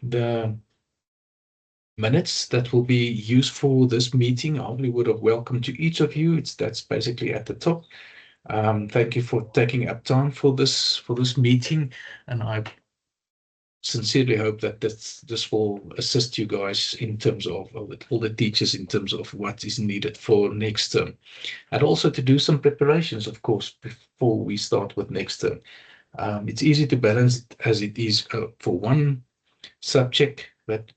the minutes that will be used for this meeting. I really would have welcomed to each of you. That's basically at the top. Thank you for taking up time for this meeting, and I sincerely hope that this will assist you guys in terms of all the teachers in terms of what is needed for next term, and also to do some preparations, of course, before we start with next term. It's easy to balance it as it is for one subject, but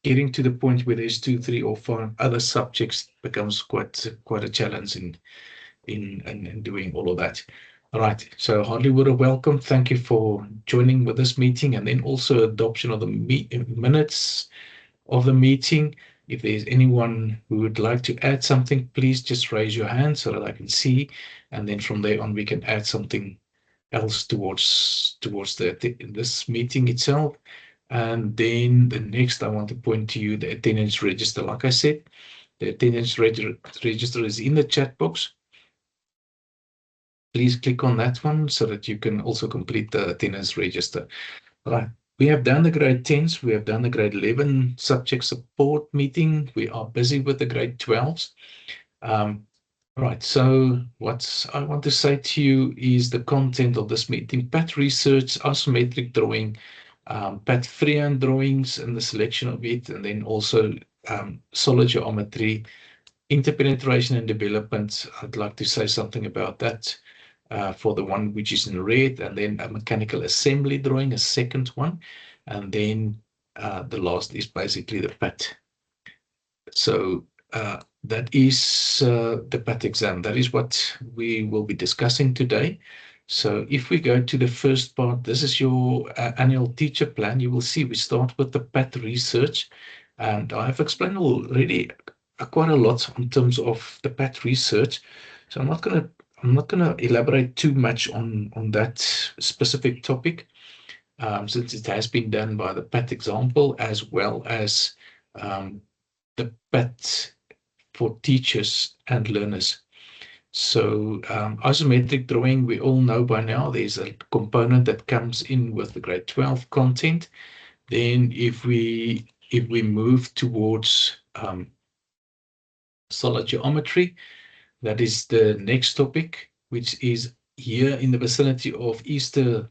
getting to the point where there's 2, 3, or 4 other subjects becomes quite a challenge in doing all of that. All right, so Hardly would have welcome. Thank you for joining with this meeting, and then also adoption of the minutes of the meeting. If there's anyone who would like to add something, please just raise your hand so that I can see, and then from there on we can add something else towards this meeting itself. And then the next, I want to point to you the attendance register. Like I said, the attendance register is in the chat box. Please click on that one so that you can also complete the attendance register. Right. We have done the grade 10s. We have done the grade 11 subject support meeting. We are busy with the grade 12s. Right. So what I want to say to you is the content of this meeting: PAT research, isometric drawing, PAT freehand drawings and the selection of it, and then also solid geometry, interpenetration and development. I'd like to say something about that. For the one which is in red, and then a mechanical assembly drawing, a second one, and then the last is basically the PAT. So that is the PAT exam. That is what we will be discussing today. So if we go to the first part, this is your annual teacher plan. You will see we start with the PAT research, and I have explained already quite a lot in terms of the PAT research. So I'm not going to elaborate too much on that specific topic, since it has been done by the PAT example as well as the PAT for teachers and learners. So isometric drawing, we all know by now, there's a component that comes in with the grade 12 content. Then if we move towards solid geometry, that is the next topic, which is here in the vicinity of Easter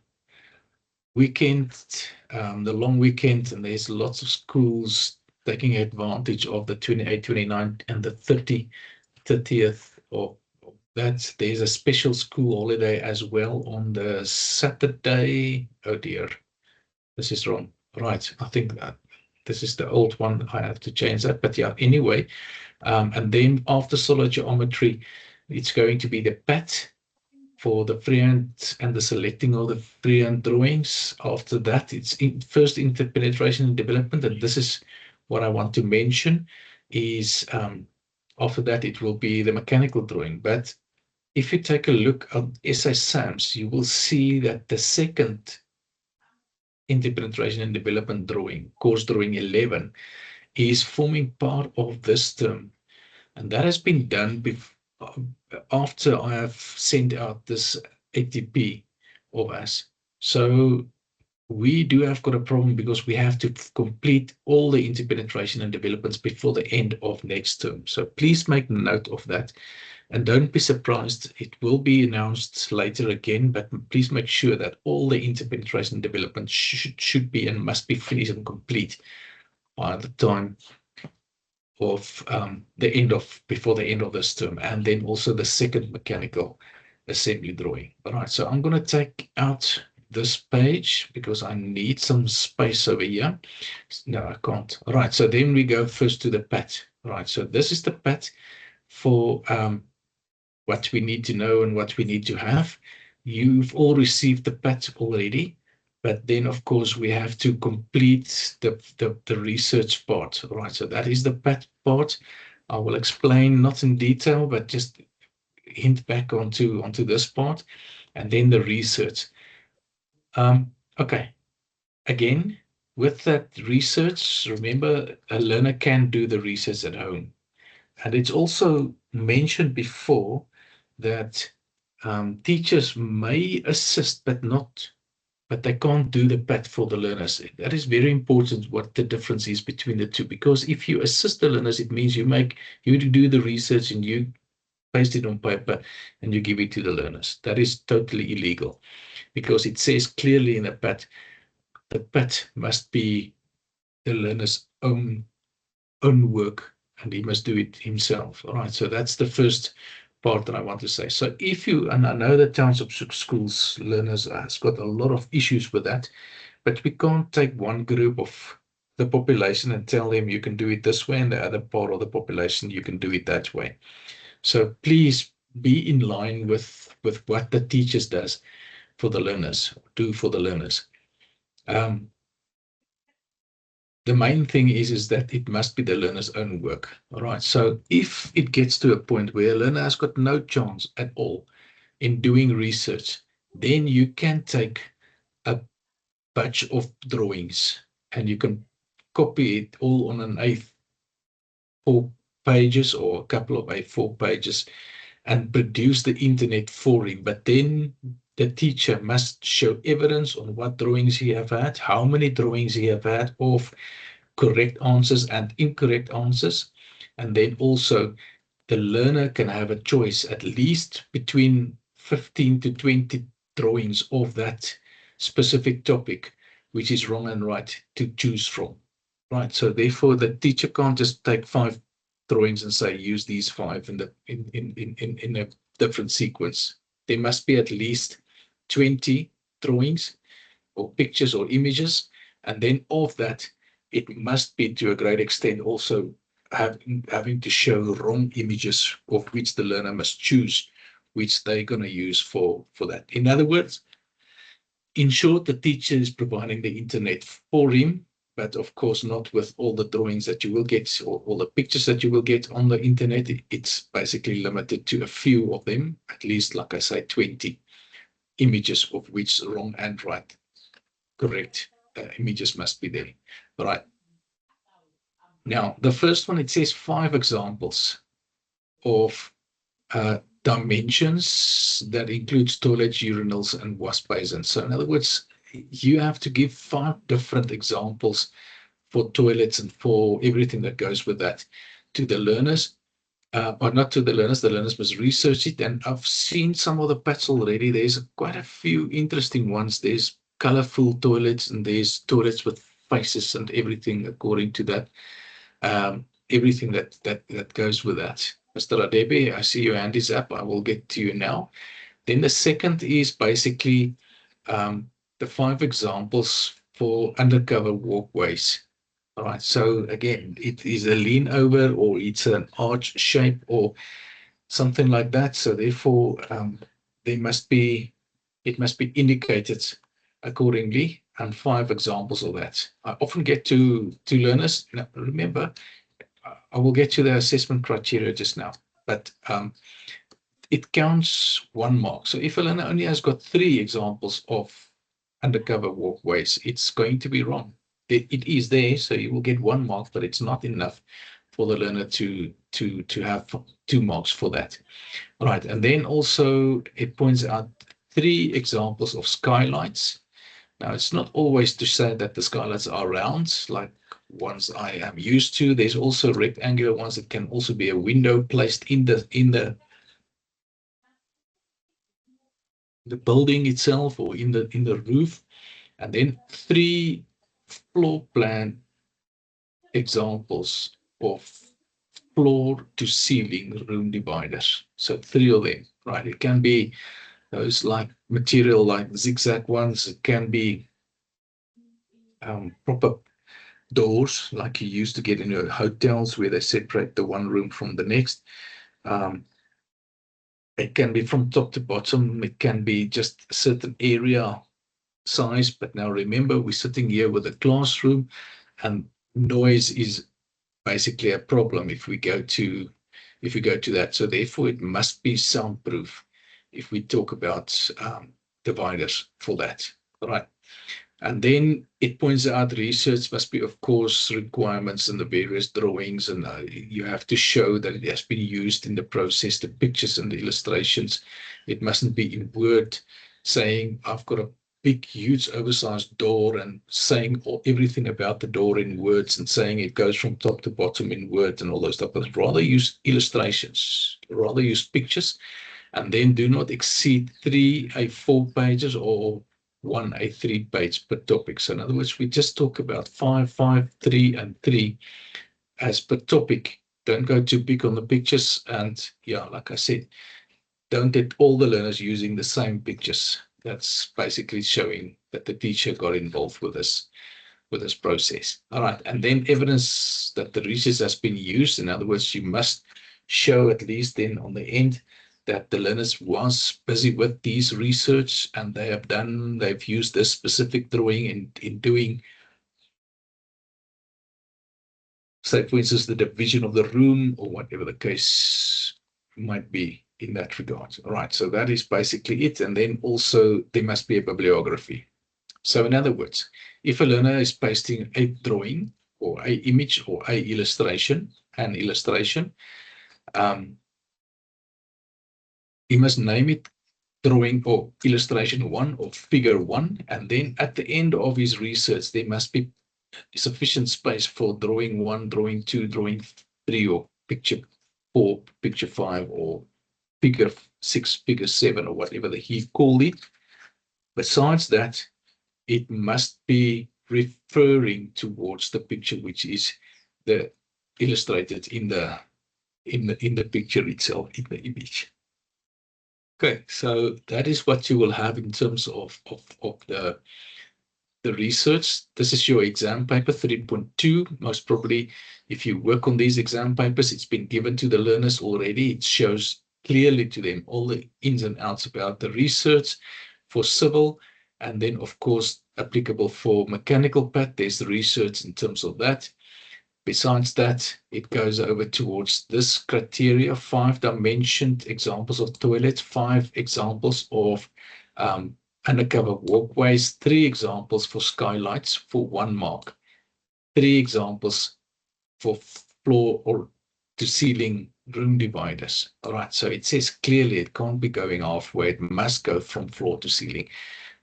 weekend, the long weekend, and there's lots of schools taking advantage of the 28th, 29th, and the 30th of that. There's a special school holiday as well on the Saturday. Oh dear, this is wrong. Right, I think that this is the old one. I have to change that. But yeah, anyway, and then after solid geometry, it's going to be the PAT for the freehand and the selecting of the freehand drawings. After that, it's first interpenetration and development, and this is what I want to mention is after that it will be the mechanical drawing. But if you take a look at SA SAMS, you will see that the second interpenetration and development drawing, course drawing 11, is forming part of this term, and that has been done after I have sent out this ATP of us. So we do have got a problem because we have to complete all the interpenetration and developments before the end of next term. So please make note of that, and don't be surprised. It will be announced later again, but please make sure that all the interpenetration and development should be and must be finished and complete by the time of before the end of this term, and then also the second mechanical assembly drawing. All right, so I'm going to take out this page because I need some space over here. No, I can't. All right, so then we go first to the PAT. All right, so this is the PAT for what we need to know and what we need to have. You've all received the PAT already. But then, of course, we have to complete the research part. All right, so that is the PAT part. I will explain, not in detail, but just hint back onto this part, and then the research. Okay, again, with that research, remember, a learner can do the research at home. And it's also mentioned before that teachers may assist, but not but they can't do the PAT for the learners. That is very important, what the difference is between the two, because if you assist the learners, it means you do the research and you paste it on paper and you give it to the learners. That is totally illegal, because it says clearly in the PAT must be the learner's own work, and he must do it himself. All right, so that's the first part that I want to say. So if you, and I know that Township Schools learners has got a lot of issues with that, but we can't take one group of the population and tell them you can do it this way, and the other part of the population you can do it that way. So please be in line with what the teachers do for the learners. The main thing is that it must be the learner's own work. All right. So if it gets to a point where a learner has got no chance at all in doing research, then you can take a batch of drawings and you can copy it all on an A4 pages or a couple of A4 pages and produce the internet for him. But then the teacher must show evidence on what drawings he have had, how many drawings he have had of correct answers and incorrect answers. And then also the learner can have a choice at least between 15 to 20 drawings of that specific topic, which is wrong and right, to choose from. Right. So therefore the teacher can't just take 5 drawings and say use these 5 in a different sequence. There must be at least 20 drawings or pictures or images, and then of that it must be to a great extent also having to show wrong images of which the learner must choose which they're going to use for that. In other words, in short, the teacher is providing the internet for him, but of course not with all the drawings that you will get or all the pictures that you will get on the internet. It's basically limited to a few of them, at least, like I say, 20 images of which wrong and right, correct images must be there. Right. Now, the first one, it says 5 examples of dimensions that includes toilets, urinals, and wash basins. So in other words, you have to give 5 different examples for toilets and for everything that goes with that to the learners, or not to the learners must research it. And I've seen some of the PATs already. There's quite a few interesting ones. There's colorful toilets and there's toilets with faces and everything according to that. Everything that goes with that. Mr. Radebe, I see your hand is up. I will get to you now. Then the second is basically the 5 examples for undercover walkways. All right. So again, it is a lean over or it's an arch shape or something like that. So therefore, it must be indicated accordingly, and 5 examples of that. I often get to learners. Now, remember, I will get to the assessment criteria just now, but it counts 1 mark. So if a learner only has got 3 examples of undercover walkways, it's going to be wrong. It is there, so you will get 1 mark, but it's not enough for the learner to have 2 marks for that. All right, and then also it points out 3 examples of skylights. Now, it's not always to say that the skylights are round, like ones I am used to. There's also rectangular ones that can also be a window placed in the building itself or in the roof. And then 3 floor plan examples of floor to ceiling room dividers. So 3 of them, right? It can be those like material like zigzag ones. It can be proper doors like you used to get in your hotels where they separate the one room from the next. It can be from top to bottom. It can be just a certain area size. But now remember, we're sitting here with a classroom, and noise is basically a problem if we go to that. So therefore, it must be soundproof if we talk about dividers for that. All right. And then it points out research must be, of course, requirements in the various drawings, and you have to show that it has been used in the process, the pictures and the illustrations. It mustn't be in Word saying, I've got a big, huge, oversized door and saying everything about the door in words and saying it goes from top to bottom in words and all those stuff. But rather use illustrations, rather use pictures, and then do not exceed 3 A4 pages or 1 A3 page per topic. So in other words, we just talk about 5, 5, 3, and 3 as per topic. Don't go too big on the pictures. And yeah, like I said, don't get all the learners using the same pictures. That's basically showing that the teacher got involved with this process. All right, and then evidence that the research has been used. In other words, you must show at least then on the end that the learners was busy with these research and they've used this specific drawing in doing, say, for instance, the division of the room or whatever the case might be in that regard. All right, so that is basically it. And then also there must be a bibliography. So in other words, if a learner is pasting a drawing or a image or an illustration, he must name it drawing or illustration 1 or figure 1. And then at the end of his research, there must be sufficient space for drawing 1, drawing 2, drawing 3, or picture 4, picture 5, or figure 6, figure 7, or whatever he called it. Besides that, it must be referring towards the picture which is the illustrated in the picture itself, in the image. Okay, so that is what you will have in terms of the research. This is your exam paper 3.2. Most probably, if you work on these exam papers, it's been given to the learners already. It shows clearly to them all the ins and outs about the research for civil, and then, of course, applicable for mechanical PAT. There's the research in terms of that. Besides that, it goes over towards this criteria: 5-dimensioned examples of toilets, 5 examples of undercover walkways, 3 examples for skylights for 1 mark, 3 examples for floor or to ceiling room dividers. All right, so it says clearly it can't be going halfway, it must go from floor to ceiling.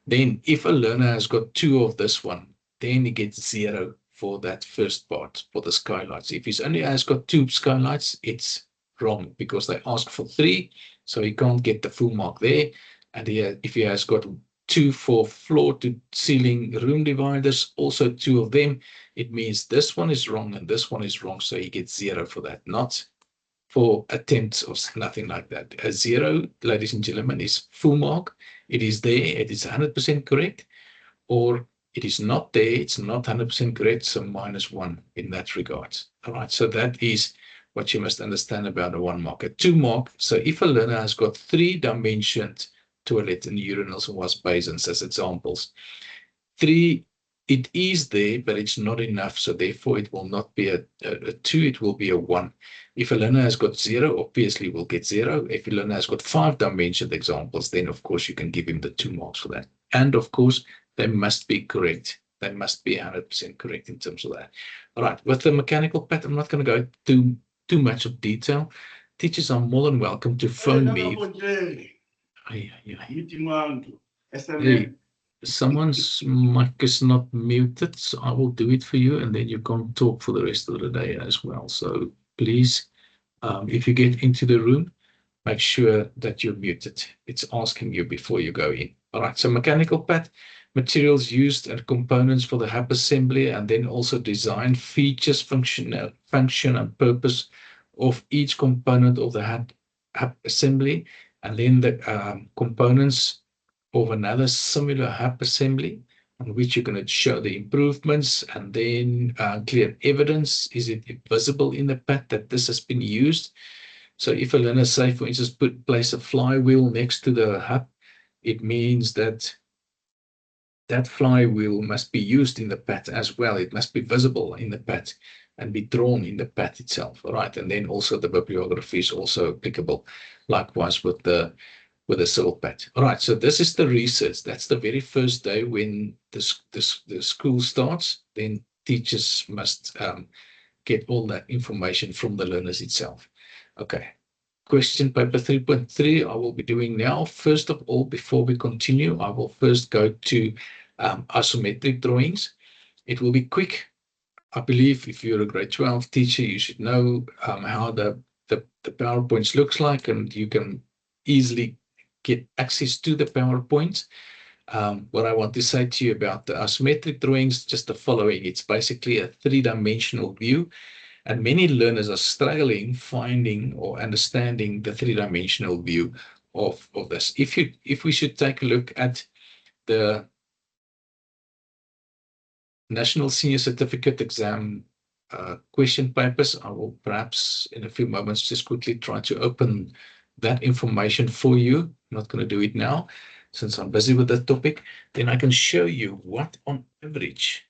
Then if a learner has got 2 of this one, then he gets 0 for that first part, for the skylights. If he's only has got 2 skylights, it's wrong because they ask for 3, so he can't get the full mark there. And if he has got 2 for floor to ceiling room dividers, also 2 of them, it means this one is wrong and this one is wrong, so he gets 0 for that, not for attempts or nothing like that. A 0, ladies and gentlemen, is full mark. It is there, it is 100% correct, or it is not there, it's not 100% correct, so -1 in that regard. All right, so that is what you must understand about a 1 mark. A 2 mark, so if a learner has got 3-dimensioned toilet and urinals and wash basins as examples, 3, it is there, but it's not enough, so therefore it will not be a 2, it will be a 1. If a learner has got 0, obviously will get 0. If a learner has got 5-dimensioned examples, then of course you can give him the 2 marks for that. And of course, they must be correct. They must be 100% correct in terms of that. All right, with the mechanical PAT, I'm not going to go too much of detail. Teachers are more than welcome to phone me. Hey, someone's mic is not muted, so I will do it for you, and then you can't talk for the rest of the day as well. So please, if you get into the room, make sure that you're muted. It's asking you before you go in. All right, so mechanical PAT, materials used and components for the HAP assembly, and then also design, features, function and purpose of each component of the HAP assembly, and then the components of another similar HAP assembly on which you're going to show the improvements, and then clear evidence. Is it visible in the PAT that this has been used? So if a learner, say, for instance, place a flywheel next to the HAP, it means that that flywheel must be used in the PAT as well. It must be visible in the PAT and be drawn in the PAT itself. All right, and then also the bibliography is also applicable, likewise with the civil PAT. All right, so this is the research. That's the very first day when the school starts. Then teachers must get all that information from the learners itself. Okay, question paper 3.3 I will be doing now. First of all, before we continue, I will first go to isometric drawings. It will be quick. I believe if you're a grade 12 teacher, you should know how the PowerPoints looks like, and you can easily get access to the PowerPoints. What I want to say to you about the isometric drawings, just the following. It's basically a three-dimensional view, and many learners are struggling finding or understanding the three-dimensional view of this. If we should take a look at the National Senior Certificate Exam question papers, I will perhaps in a few moments just quickly try to open that information for you. I'm not going to do it now since I'm busy with that topic. Then I can show you what on average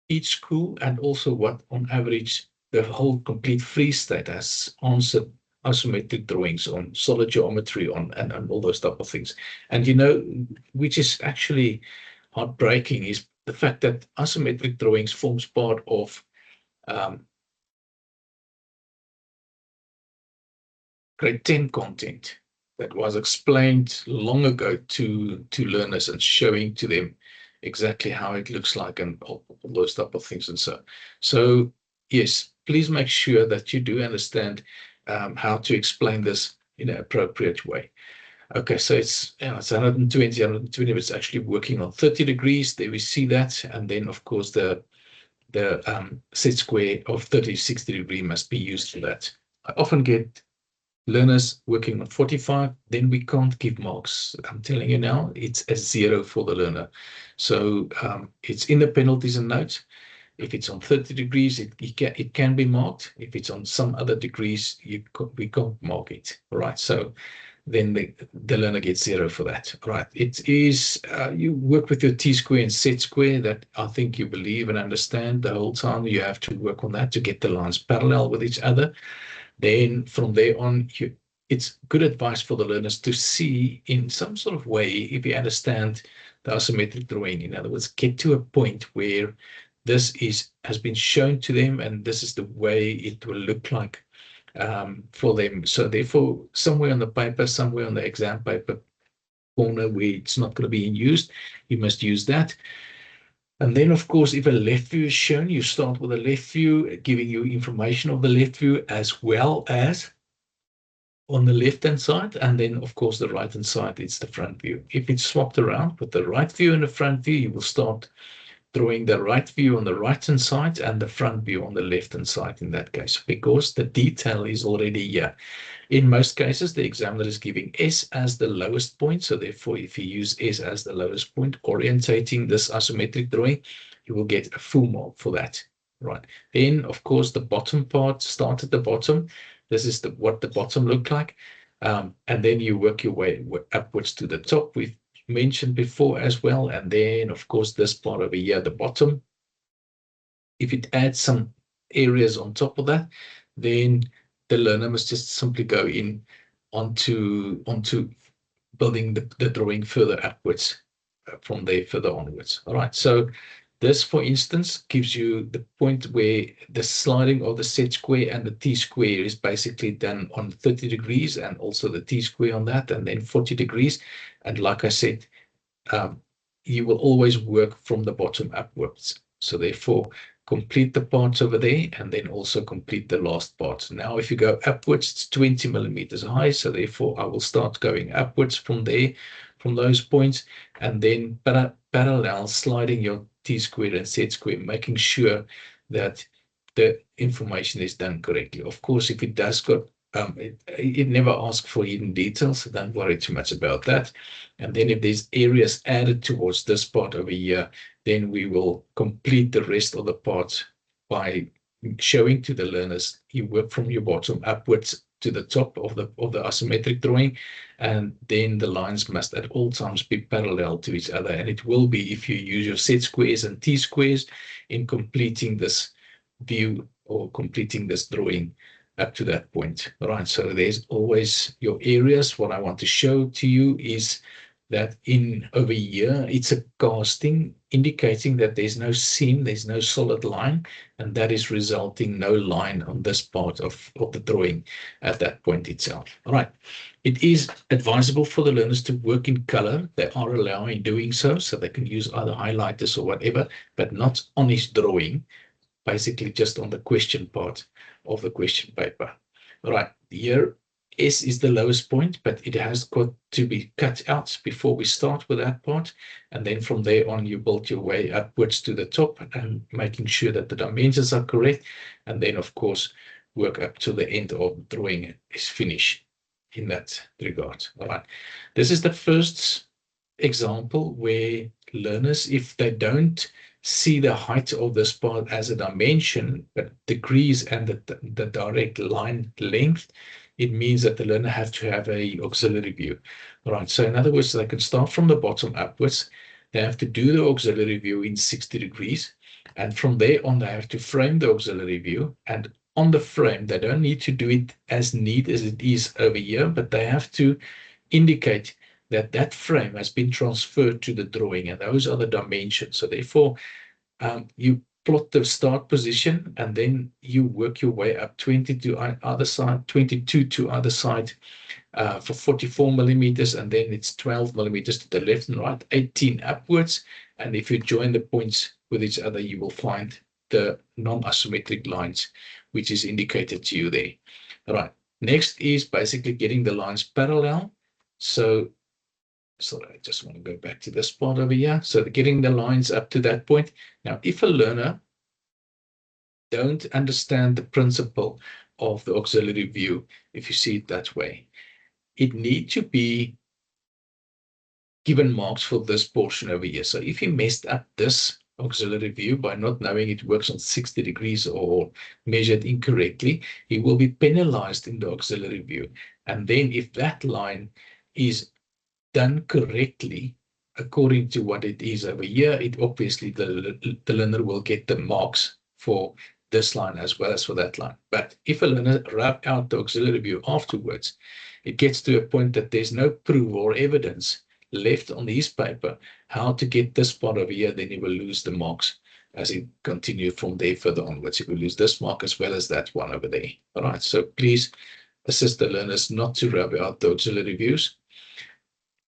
each school, and also what on average the whole complete Free State has answered isometric drawings on, solid geometry on, and all those type of things. And you know, which is actually heartbreaking, is the fact that isometric drawings forms part of grade 10 content that was explained long ago to learners and showing to them exactly how it looks like and all those type of things. And so yes, please make sure that you do understand how to explain this in an appropriate way. Okay, so it's 120, 120, but it's actually working on 30 degrees. There we see that. And then, of course, the set square of 30, 60 degree must be used for that. I often get learners working on 45, then we can't give marks. I'm telling you now, it's a 0 for the learner. So it's in the penalties and notes. If it's on 30 degrees, it can be marked. If it's on some other degrees, we can't mark it. All right, so then the learner gets 0 for that. All right, it is, you work with your T-square and set square that I think you believe and understand the whole time. You have to work on that to get the lines parallel with each other. Then from there on, it's good advice for the learners to see in some sort of way, if you understand the isometric drawing. In other words, get to a point where this has been shown to them, and this is the way it will look like for them. So therefore, somewhere on the paper, somewhere on the exam paper corner where it's not going to be used, you must use that. And then, of course, if a left view is shown, you start with a left view, giving you information of the left view as well as on the left-hand side. And then, of course, the right-hand side, it's the front view. If it's swapped around with the right view and the front view, you will start drawing the right view on the right-hand side and the front view on the left-hand side in that case, because the detail is already here. In most cases, the examiner is giving S as the lowest point. So therefore, if you use S as the lowest point, orientating this isometric drawing, you will get a full mark for that. Right. Then, of course, the bottom part, start at the bottom. This is what the bottom looked like. And then you work your way upwards to the top. We've mentioned before as well. And then, of course, this part over here, the bottom. If it adds some areas on top of that, then the learner must just simply go in onto building the drawing further upwards from there further onwards. All right, so this, for instance, gives you the point where the sliding of the set square and the T-square is basically done on 30 degrees, and also the T-square on that, and then 40 degrees. And like I said, you will always work from the bottom upwards. So therefore, complete the parts over there, and then also complete the last part. Now, if you go upwards, it's 20 millimeters high. So therefore, I will start going upwards from there, from those points, and then parallel sliding your T-square and set square, making sure that the information is done correctly. Of course, if it does got it never asks for hidden details, so don't worry too much about that. And then if there's areas added towards this part over here, then we will complete the rest of the parts by showing to the learners you work from your bottom upwards to the top of the isometric drawing, and then the lines must at all times be parallel to each other. And it will be if you use your set squares and T-squares in completing this view or completing this drawing up to that point. All right, so there's always your areas. What I want to show to you is that in over here, it's a casting indicating that there's no seam, there's no solid line, and that is resulting no line on this part of the drawing at that point itself. All right. It is advisable for the learners to work in color. They are allowing doing so they can use either highlighters or whatever, but not on his drawing, basically just on the question part of the question paper. All right, here S is the lowest point, but it has got to be cut out before we start with that part. And then from there on, you build your way upwards to the top and making sure that the dimensions are correct. And then, of course, work up to the end of the drawing is finished in that regard. All right, this is the first example where learners, if they don't see the height of this part as a dimension, but degrees and the direct line length, it means that the learner have to have a auxiliary view. All right, so in other words, they can start from the bottom upwards. They have to do the auxiliary view in 60 degrees. And from there on, they have to frame the auxiliary view. And on the frame, they don't need to do it as neat as it is over here, but they have to indicate that that frame has been transferred to the drawing, and those are the dimensions. So therefore, you plot the start position, and then you work your way up 20 to either side, 22 to either side for 44 millimeters, and then it's 12 millimeters to the left and right, 18 upwards. And if you join the points with each other, you will find the non-isometric lines, which is indicated to you there. All right. Next is basically getting the lines parallel. So I just want to go back to this part over here. So getting the lines up to that point. Now, if a learner don't understand the principle of the auxiliary view, if you see it that way, it needs to be given marks for this portion over here. So if he messed up this auxiliary view by not knowing it works on 60 degrees or measured incorrectly, he will be penalized in the auxiliary view. And then if that line is done correctly according to what it is over here, it obviously the learner will get the marks for this line as well as for that line. But if a learner rub out the auxiliary view afterwards, it gets to a point that there's no proof or evidence left on his paper how to get this part over here, then he will lose the marks as he continues from there further onwards. He will lose this mark as well as that one over there. All right, so please assist the learners not to rub out the auxiliary views.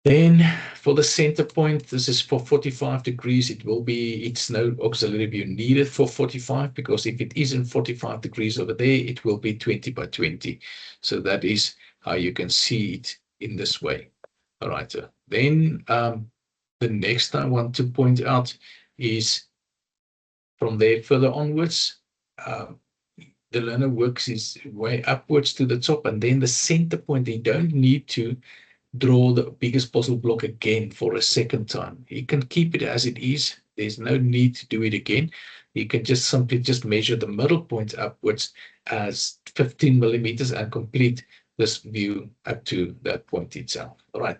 Then for the center point, this is for 45 degrees. It's no auxiliary view needed for 45, because if it isn't 45 degrees over there, it will be 20 by 20. So that is how you can see it in this way. All right. Then the next I want to point out is from there further onwards, the learner works his way upwards to the top, and then the center point, they don't need to draw the biggest possible block again for a second time. He can keep it as it is. There's no need to do it again. You can just simply measure the middle point upwards as 15 millimeters and complete this view up to that point itself. All right.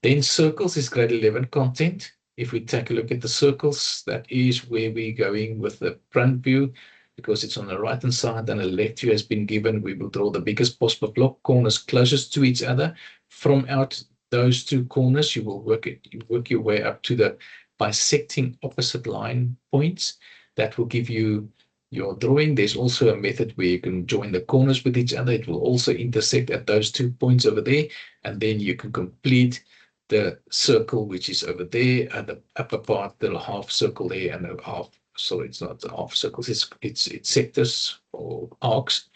Then circles is grade 11 content. If we take a look at the circles, that is where we're going with the front view, because it's on the right hand side and a left view has been given. We will draw the biggest possible block, corners closest to each other. From out those two corners, you will work your way up to the bisecting opposite line points. That will give you your drawing. There's also a method where you can join the corners with each other. It will also intersect at those 2 points over there, and then you can complete the circle, which is over there, and the upper part, the half circle there, and the half. Sorry, it's not half circles. It's sectors or arcs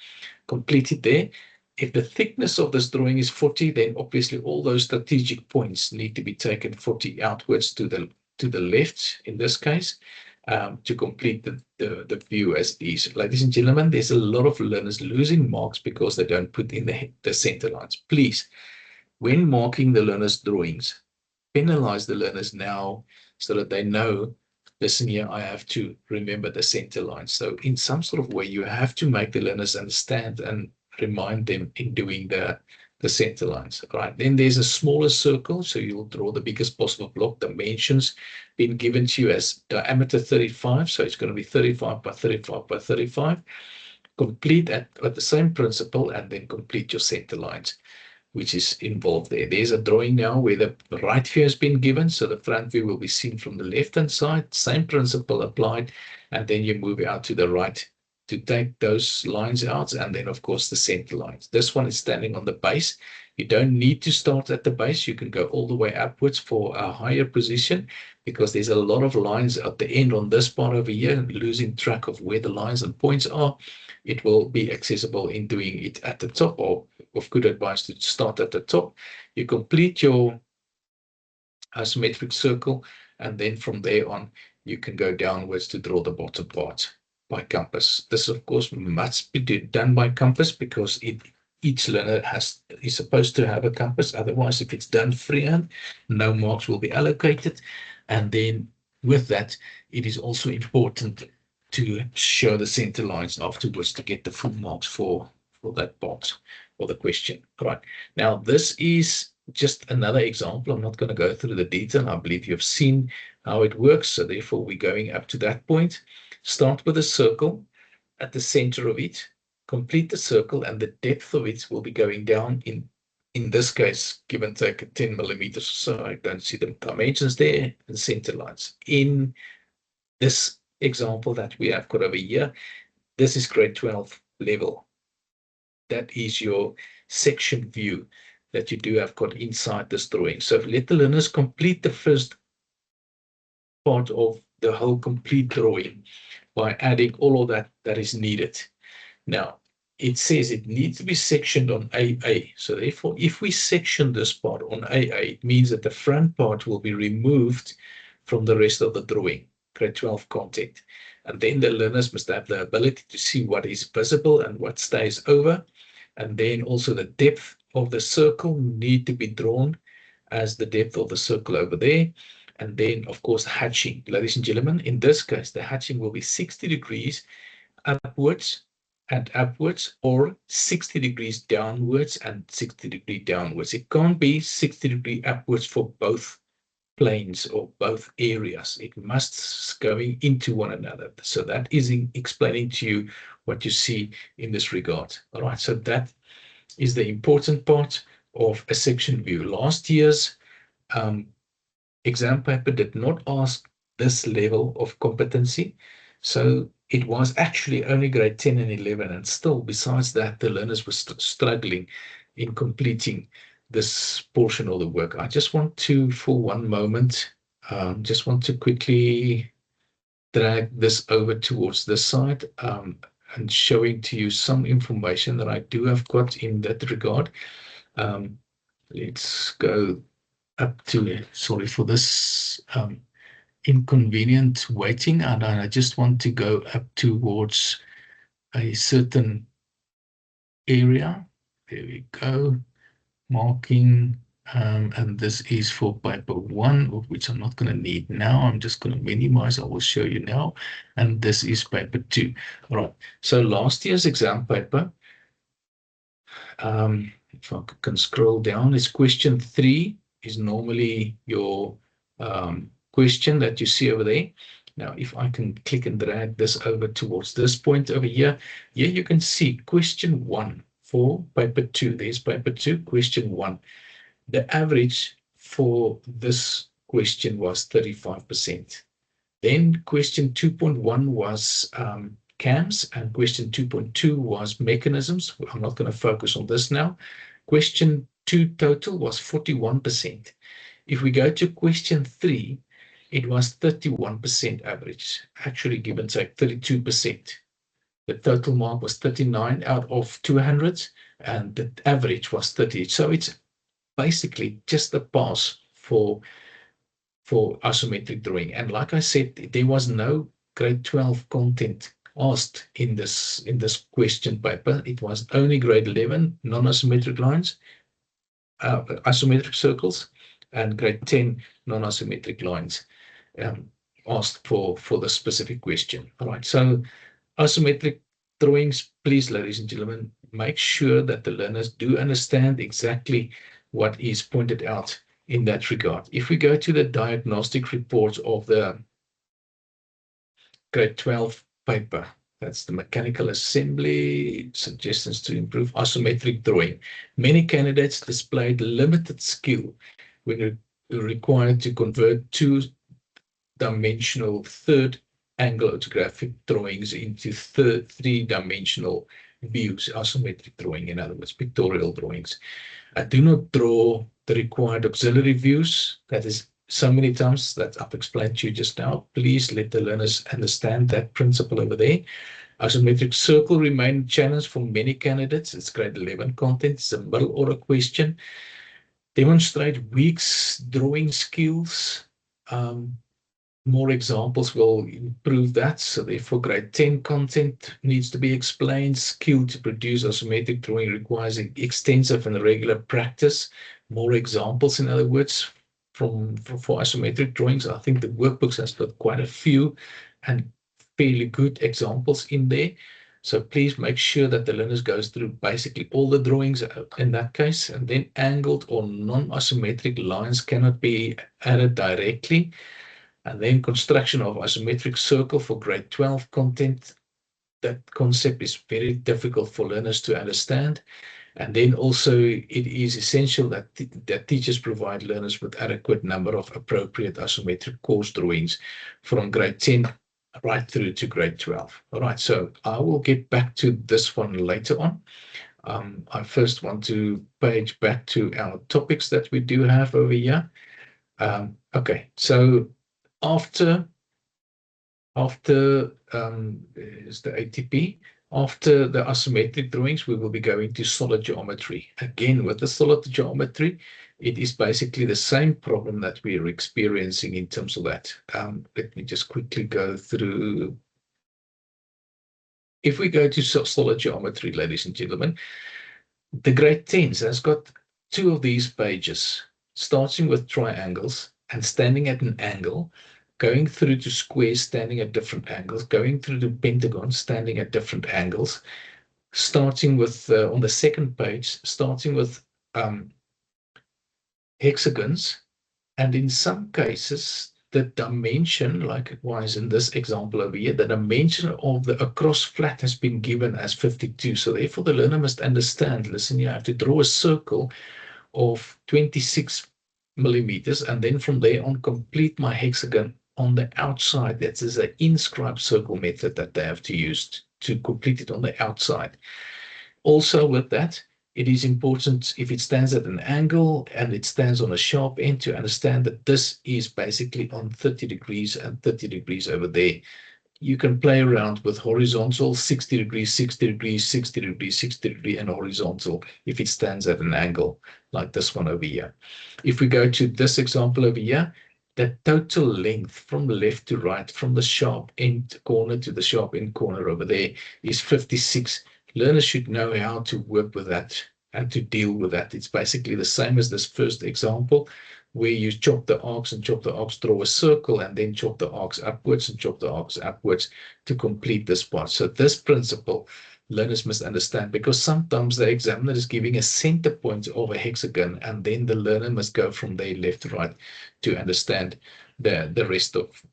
completed there. If the thickness of this drawing is 40, then obviously all those strategic points need to be taken 40 outwards to the left in this case, to complete the view as it is. Ladies and gentlemen, there's a lot of learners losing marks because they don't put in the center lines. Please, when marking the learners' drawings, penalize the learners now so that they know, listen here, I have to remember the center line. So in some sort of way, you have to make the learners understand and remind them in doing the center lines. Right. Then there's a smaller circle. So you'll draw the biggest possible block, dimensions being given to you as diameter 35. So it's going to be 35 by 35 by 35. Complete at the same principle, and then complete your center lines. which is involved there. There's a drawing now where the right view has been given, so the front view will be seen from the left-hand side. Same principle applied, and then you move out to the right to take those lines out, and then of course the center lines. This one is standing on the base. You don't need to start at the base. You can go all the way upwards for a higher position, because there's a lot of lines at the end on this part over here, losing track of where the lines and points are. It will be accessible in doing it at the top, or of good advice to start at the top. You complete your isometric circle, and then from there on, you can go downwards to draw the bottom part by compass. This, of course, must be done by compass, because each learner is supposed to have a compass. Otherwise, if it's done freehand, no marks will be allocated. And then with that, it is also important to show the center lines afterwards to get the full marks for that part or the question. Right. Now, this is just another example. I'm not going to go through the detail. I believe you've seen how it works. So therefore, we're going up to that point. Start with a circle at the center of it, complete the circle, and the depth of it will be going down in this case, give and take 10 millimeters or so. I don't see the dimensions there, and center lines. In this example that we have got over here, this is grade 12 level. That is your section view that you do have got inside this drawing. So let the learners complete the first part of the whole complete drawing by adding all of that is needed. Now, it says it needs to be sectioned on AA. So therefore, if we section this part on AA, it means that the front part will be removed from the rest of the drawing, grade 12 content. And then the learners must have the ability to see what is visible and what stays over. And then also the depth of the circle need to be drawn as the depth of the circle over there. And then, of course, hatching. Ladies and gentlemen, in this case, the hatching will be 60 degrees upwards and upwards, or 60 degrees downwards and 60 degree downwards. It can't be 60 degree upwards for both planes or both areas. It must go into one another. So that is explaining to you what you see in this regard. All right, so that is the important part of a section view. Last year's exam paper did not ask this level of competency. So it was actually only grade 10 and 11. And still, besides that, the learners were struggling in completing this portion of the work. I just want to, for one moment, just want to quickly drag this over towards this side and showing to you some information that I do have got in that regard. Let's go up to, sorry for this inconvenient waiting, and I just want to go up towards a certain area. There we go, marking, and this is for paper 1, of which I'm not going to need now. I'm just going to minimize. I will show you now. And this is paper 2. All right, so last year's exam paper, if I can scroll down, is question 3 is normally your question that you see over there. Now, if I can click and drag this over towards this point over here, here you can see question 1 for paper 2. There's paper 2, question 1. The average for this question was 35%. Then question 2.1 was CAMs, and question 2.2 was mechanisms. I'm not going to focus on this now. Question 2 total was 41%. If we go to question 3, it was 31% average, actually give and take 32%. The total mark was 39 out of 200, and the average was 30. So it's basically just a pass for isometric drawing. And like I said, there was no grade 12 content asked in this question paper. It was only grade 11 non-isometric lines, isometric circles, and grade 10 non-isometric lines asked for the specific question. All right, so isometric drawings, please, ladies and gentlemen, make sure that the learners do understand exactly what is pointed out in that regard. If we go to the diagnostic report of the grade 12 paper, That's the mechanical assembly, suggestions to improve isometric drawing. Many candidates displayed limited skill when required to convert two-dimensional third angle photographic drawings into three-dimensional views, isometric drawing, in other words, pictorial drawings. I do not draw the required auxiliary views. That is so many times that I've explained to you just now. Please let the learners understand that principle over there. Isometric circle remain a challenge for many candidates. It's grade 11 content. It's a middle order question. Demonstrate weak drawing skills. More examples will improve that. So therefore, grade 10 content needs to be explained. Skill to produce isometric drawing requires extensive and regular practice. More examples, in other words, for isometric drawings. I think the workbooks has got quite a few and fairly good examples in there. So please make sure that the learners goes through basically all the drawings in that case, and then angled or non-isometric lines cannot be added directly. And then construction of isometric circle for grade 12 content. That concept is very difficult for learners to understand. And then also it is essential that, that teachers provide learners with adequate number of appropriate isometric course drawings from grade 10 right through to grade 12. All right, so I will get back to this one later on. I first want to page back to our topics that we do have over here. Okay, so after is the ATP. After the isometric drawings, we will be going to solid geometry. Again, with the solid geometry, it is basically the same problem that we are experiencing in terms of that. Let me just quickly go through. If we go to solid geometry, ladies and gentlemen, the grade 10s has got two of these pages, starting with triangles and standing at an angle, going through to squares standing at different angles, going through to pentagons standing at different angles, starting with, on the second page, starting with hexagons, and in some cases, the dimension, likewise in this example over here, the dimension of the across flat has been given as 52. So therefore, the learner must understand, listen, you have to draw a circle of 26 millimeters, and then from there on, complete my hexagon on the outside. That is an inscribed circle method that they have to use to complete it on the outside. Also with that, it is important, if it stands at an angle and it stands on a sharp end, to understand that this is basically on 30 degrees and 30 degrees over there. You can play around with horizontal, 60 degrees, 60 degrees, 60 degrees, 60 degrees, and horizontal if it stands at an angle like this one over here. If we go to this example over here, the total length from left to right, from the sharp end corner to the sharp end corner over there, is 56. Learners should know how to work with that and to deal with that. It's basically the same as this first example, where you chop the arcs and chop the arcs, draw a circle, and then chop the arcs upwards and chop the arcs upwards to complete this part. So this principle, learners must understand, because sometimes the examiner is giving a center point of a hexagon, and then the learner must go from there left to right to understand the rest of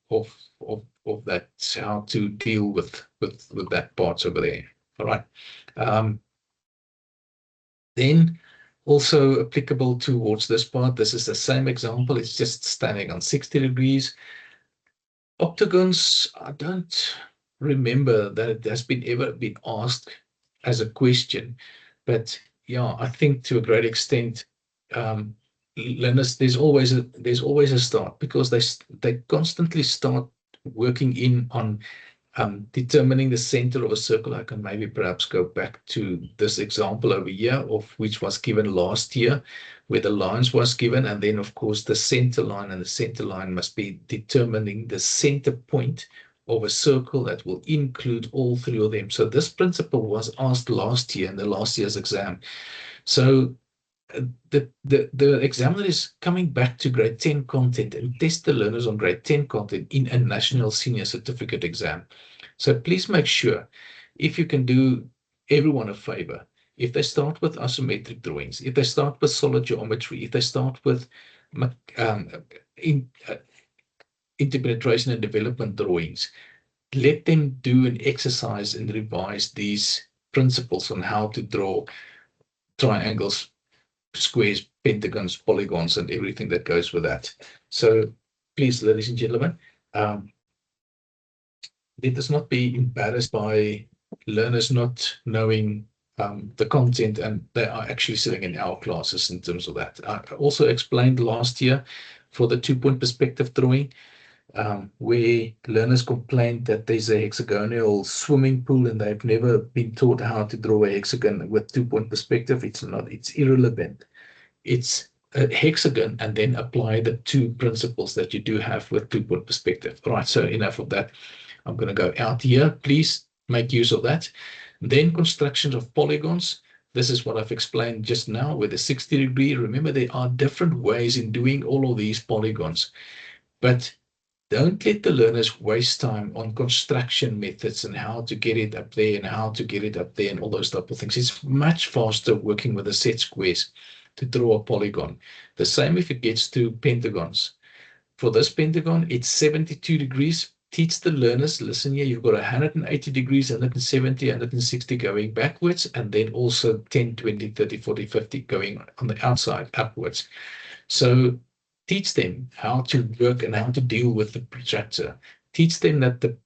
that, how to deal with that parts over there. All right. Then also applicable towards this part, this is the same example. It's just standing on 60 degrees. Octagons, I don't remember that it has been ever been asked as a question, but yeah, I think to a great extent, learners, there's always a start, because they constantly start working in on determining the center of a circle. I can maybe perhaps go back to this example over here, of which was given last year, where the lines was given, and then of course the center line, and the center line must be determining the center point of a circle that will include all three of them. So this principle was asked last year in the last year's exam. So the examiner is coming back to grade 10 content and test the learners on grade 10 content in a national senior certificate exam. So please make sure, if you can do everyone a favor, if they start with isometric drawings, if they start with solid geometry, if they start with interpenetration and development drawings, let them do an exercise and revise these principles on how to draw triangles, squares, pentagons, polygons, and everything that goes with that. So please, ladies and gentlemen, let us not be embarrassed by learners not knowing the content, and they are actually sitting in our classes in terms of that. I also explained last year for the 2-point perspective drawing, where learners complained that there's a hexagonal swimming pool and they've never been taught how to draw a hexagon with 2-point perspective. It's irrelevant. It's a hexagon, and then apply the 2 principles that you do have with 2-point perspective. All right, so enough of that. I'm going to go out here. Please make use of that. Then constructions of polygons. This is what I've explained just now with the 60-degree. Remember, there are different ways in doing all of these polygons, but don't let the learners waste time on construction methods and how to get it up there and how to get it up there and all those type of things. It's much faster working with the set squares to draw a polygon. The same if it gets to pentagons. For this pentagon, it's 72 degrees. Teach the learners, listen here, you've got 180 degrees, 170, 160 going backwards, and then also 10, 20, 30, 40, 50 going on the outside upwards. So teach them how to work and how to deal with the protractor. Teach them that the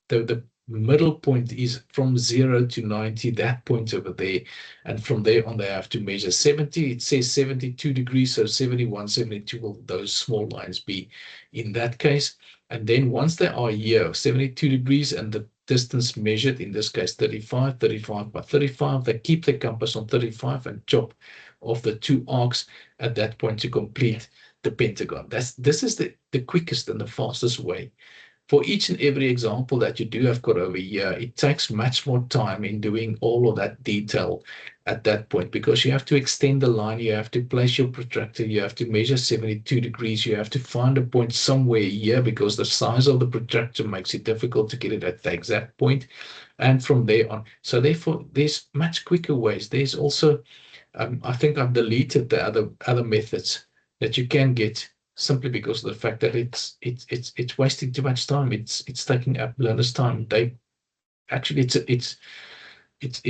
middle point is from 0 to 90, that point over there. And from there on, they have to measure 70. It says 72 degrees, so 71, 72 will those small lines be in that case. And then once they are here, 72 degrees, and the distance measured, in this case 35, 35 by 35, they keep the compass on 35 and chop off the 2 arcs at that point to complete the pentagon. This is the quickest and the fastest way. For each and every example that you do have got over here, it takes much more time in doing all of that detail at that point, because you have to extend the line, you have to place your protractor, you have to measure 72 degrees, you have to find a point somewhere here because the size of the protractor makes it difficult to get it at the exact point, and from there on. So therefore, there's much quicker ways. There's also, I think I've deleted the other methods that you can get, simply because of the fact that it's wasting too much time. It's taking up learners' time. They actually it's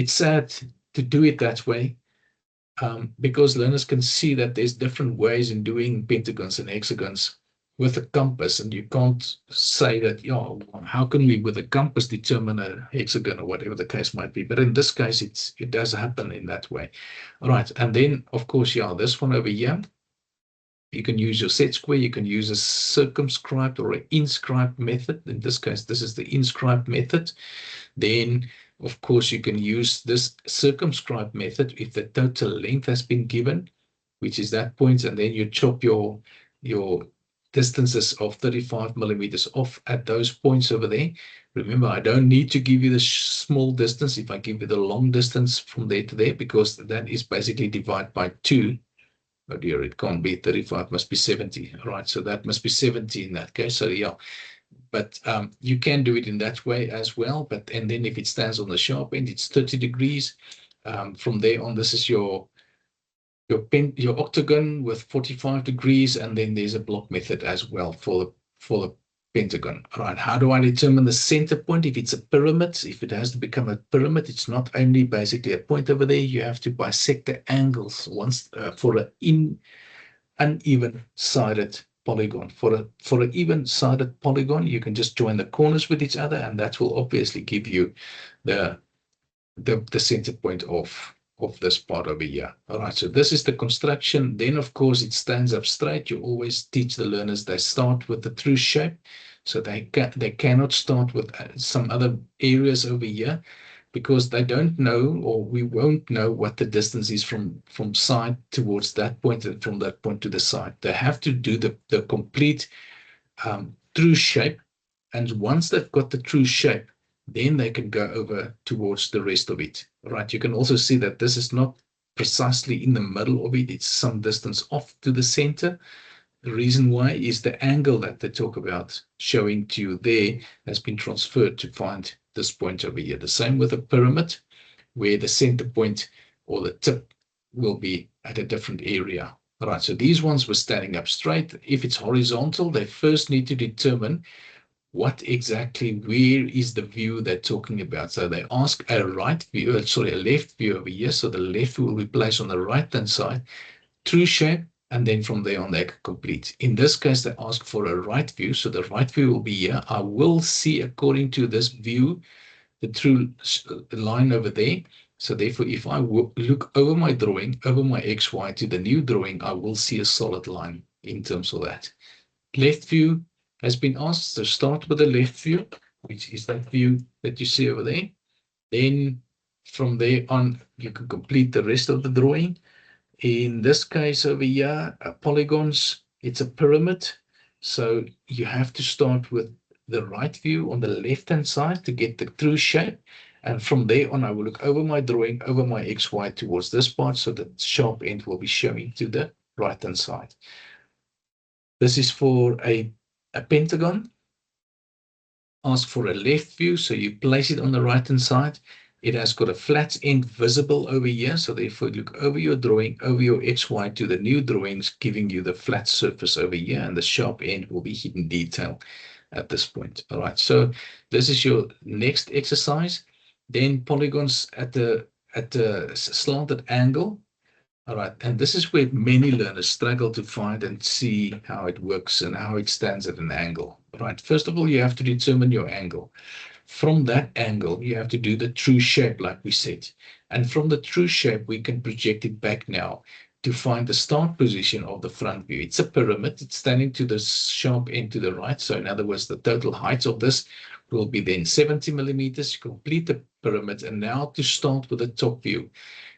sad to do it that way, because learners can see that there's different ways in doing pentagons and hexagons with a compass, and you can't say that, how can we with a compass determine a hexagon or whatever the case might be. But in this case, it does happen in that way. All right, and then of course, this one over here. You can use your set square, you can use a circumscribed or an inscribed method. In this case, this is the inscribed method. Then, of course, you can use this circumscribed method if the total length has been given, which is that point, and then you chop your distances of 35 millimeters off at those points over there. Remember, I don't need to give you the small distance if I give you the long distance from there to there, because that is basically divided by 2. Oh dear, it can't be 35, must be 70. All right, so that must be 70 in that case. So but you can do it in that way as well. And then if it stands on the sharp end, it's 30 degrees. From there on, this is your octagon with 45 degrees, and then there's a block method as well for the pentagon. All right, how do I determine the center point? If it's a pyramid, if it has to become a pyramid, it's not only basically a point over there. You have to bisect the angles once for an uneven-sided polygon. For an even-sided polygon, you can just join the corners with each other, and that will obviously give you the center point of this part over here. All right, so this is the construction. Then, of course, it stands up straight. You always teach the learners they start with the true shape. So they cannot start with some other areas over here, because they don't know, or we won't know what the distance is from side towards that point and from that point to the side. They have to do the complete true shape. And once they've got the true shape, then they can go over towards the rest of it. Right, you can also see that this is not precisely in the middle of it. It's some distance off to the center. The reason why is the angle that they talk about showing to you there has been transferred to find this point over here. The same with a pyramid, where the center point or the tip will be at a different area. All right, so these ones were standing up straight. If it's horizontal, they first need to determine what exactly, where is the view they're talking about. So they ask a right view, sorry, a left view over here. So the left view will be placed on the right-hand side, true shape, and then from there on they can complete. In this case, they ask for a right view. So the right view will be here. I will see, according to this view, the true line over there. So therefore, if I look over my drawing, over my XY to the new drawing, I will see a solid line in terms of that. Left view has been asked, so start with the left view, which is that view that you see over there. Then from there on, you can complete the rest of the drawing. In this case over here, polygons, it's a pyramid. So you have to start with the right view on the left-hand side to get the true shape. And from there on, I will look over my drawing, over my XY towards this part, so the sharp end will be showing to the right-hand side. This is for a pentagon. Ask for a left view, so you place it on the right-hand side. It has got a flat end visible over here, so therefore look over your drawing, over your XY to the new drawings, giving you the flat surface over here, and the sharp end will be hidden detail at this point. All right, so this is your next exercise. Then polygons at the slanted angle. All right, and this is where many learners struggle to find and see how it works and how it stands at an angle. All right, first of all, you have to determine your angle. From that angle, you have to do the true shape, like we said. And from the true shape, we can project it back now to find the start position of the front view. It's a pyramid. It's standing to the sharp end to the right. So in other words, the total height of this will be then 70 millimeters. You complete the pyramid. And now to start with the top view,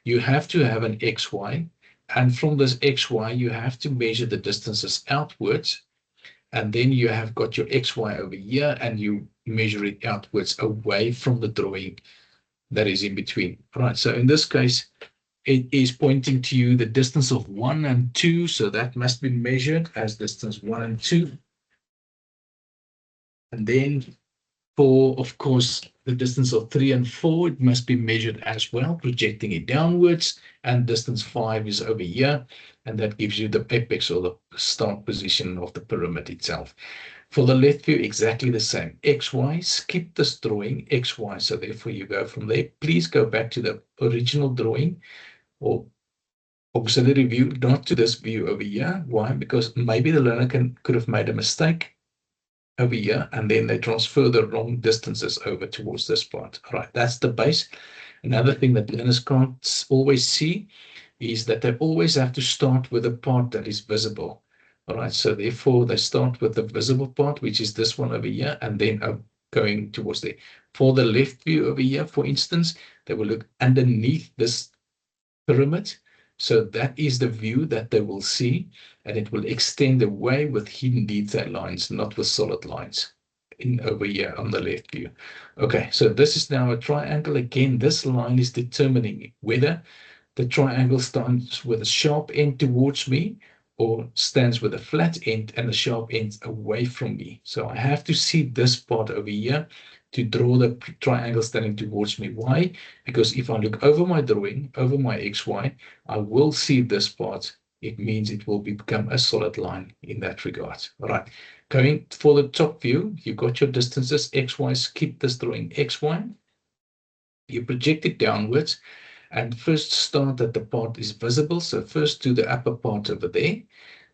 you have to have an XY. And from this XY, you have to measure the distances outwards. And then you have got your XY over here, and you measure it outwards away from the drawing that is in between. All right, so in this case, it is pointing to you the distance of 1 and 2, so that must be measured as distance 1 and 2. And then for, of course, the distance of 3 and 4, it must be measured as well, projecting it downwards, and distance 5 is over here, and that gives you the apex or the start position of the pyramid itself. For the left view, exactly the same. XY, skip this drawing, XY, so therefore you go from there. Please go back to the original drawing or auxiliary view, not to this view over here. Why? Because maybe the learner could have made a mistake over here, and then they transfer the wrong distances over towards this part. All right, that's the base. Another thing that learners can't always see is that they always have to start with a part that is visible. All right, so therefore they start with the visible part, which is this one over here, and then going towards there. For the left view over here, for instance, they will look underneath this pyramid. So that is the view that they will see, and it will extend away with hidden detail lines, not with solid lines in over here on the left view. Okay, so this is now a triangle. Again, this line is determining whether the triangle stands with a sharp end towards me or stands with a flat end and a sharp end away from me. So I have to see this part over here to draw the triangle standing towards me. Why? Because if I look over my drawing, over my XY, I will see this part. It means it will become a solid line in that regard. All right. Going for the top view, you got your distances, XY, skip this drawing, XY. You project it downwards and first start that the part is visible. So first do the upper part over there,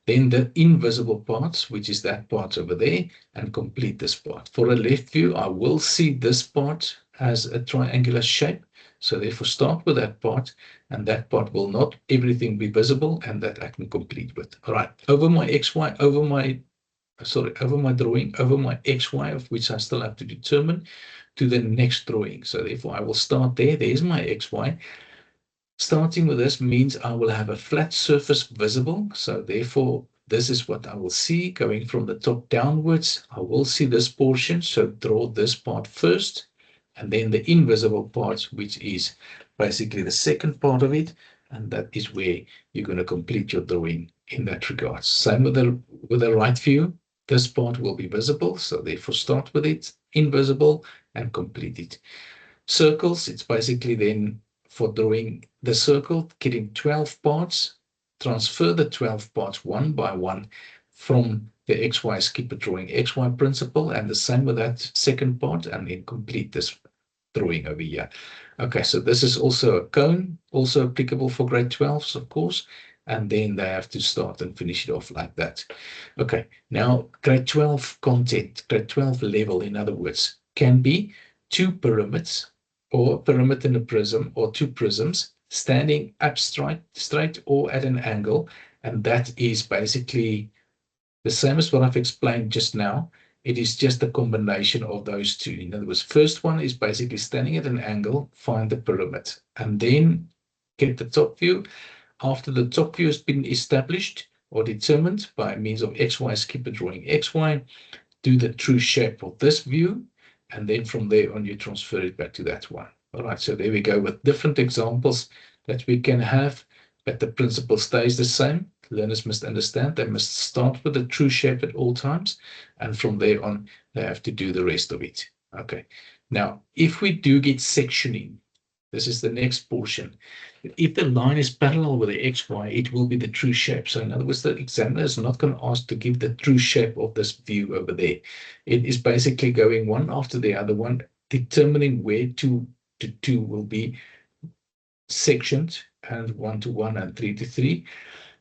then the invisible parts, which is that part over there, and complete this part. For a left view, I will see this part as a triangular shape. So therefore start with that part, and that part will not everything be visible, and that I can complete with. All right, over my XY, over my drawing, over my XY, of which I still have to determine, to the next drawing. So therefore I will start there. There's my XY. Starting with this means I will have a flat surface visible. So therefore, this is what I will see going from the top downwards. I will see this portion. So draw this part first, and then the invisible part, which is basically the second part of it. And that is where you're going to complete your drawing in that regard. Same with the right view. This part will be visible. So therefore, start with it, invisible, and complete it. Circles, it's basically then for drawing the circle, getting 12 parts, transfer the 12 parts one by one from the XY skipper drawing XY principle, and the same with that second part, and then complete this drawing over here. Okay, so this is also a cone, also applicable for grade 12s, of course, and then they have to start and finish it off like that. Okay, now grade 12 content, grade 12 level, in other words, can be two pyramids, or a pyramid and a prism, or two prisms standing up straight or at an angle, and that is basically the same as what I've explained just now. It is just a combination of those two. In other words, first one is basically standing at an angle, find the pyramid, and then get the top view. After the top view has been established or determined by means of XY skipper drawing XY, do the true shape of this view, and then from there on you transfer it back to that one. All right, so there we go with different examples that we can have, but the principle stays the same. Learners must understand they must start with the true shape at all times, and from there on they have to do the rest of it. Okay, now if we do get sectioning, this is the next portion. If the line is parallel with the XY, it will be the true shape. So in other words, the examiner is not going to ask to give the true shape of this view over there. It is basically going one after the other one, determining where 2 to 2 will be sectioned, and 1 to 1 and 3 to 3.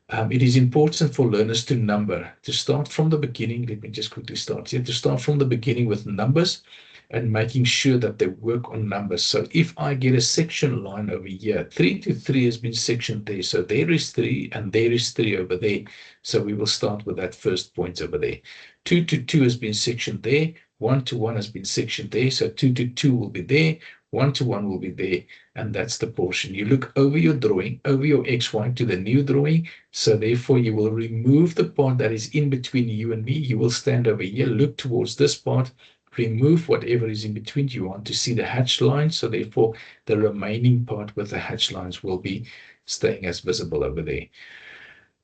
It is important for learners to number, to start from the beginning. Let me just quickly start here. To start from the beginning with numbers and making sure that they work on numbers. So if I get a section line over here, 3 to 3 has been sectioned there. So there is 3 and there is 3 over there. So we will start with that first point over there. 2 to 2 has been sectioned there. 1 to 1 has been sectioned there. So 2 to 2 will be there. 1 to 1 will be there. And that's the portion. You look over your drawing, over your XY to the new drawing. So therefore you will remove the part that is in between you and me. You will stand over here, look towards this part, remove whatever is in between. You want to see the hatch line. So therefore the remaining part with the hatch lines will be staying as visible over there.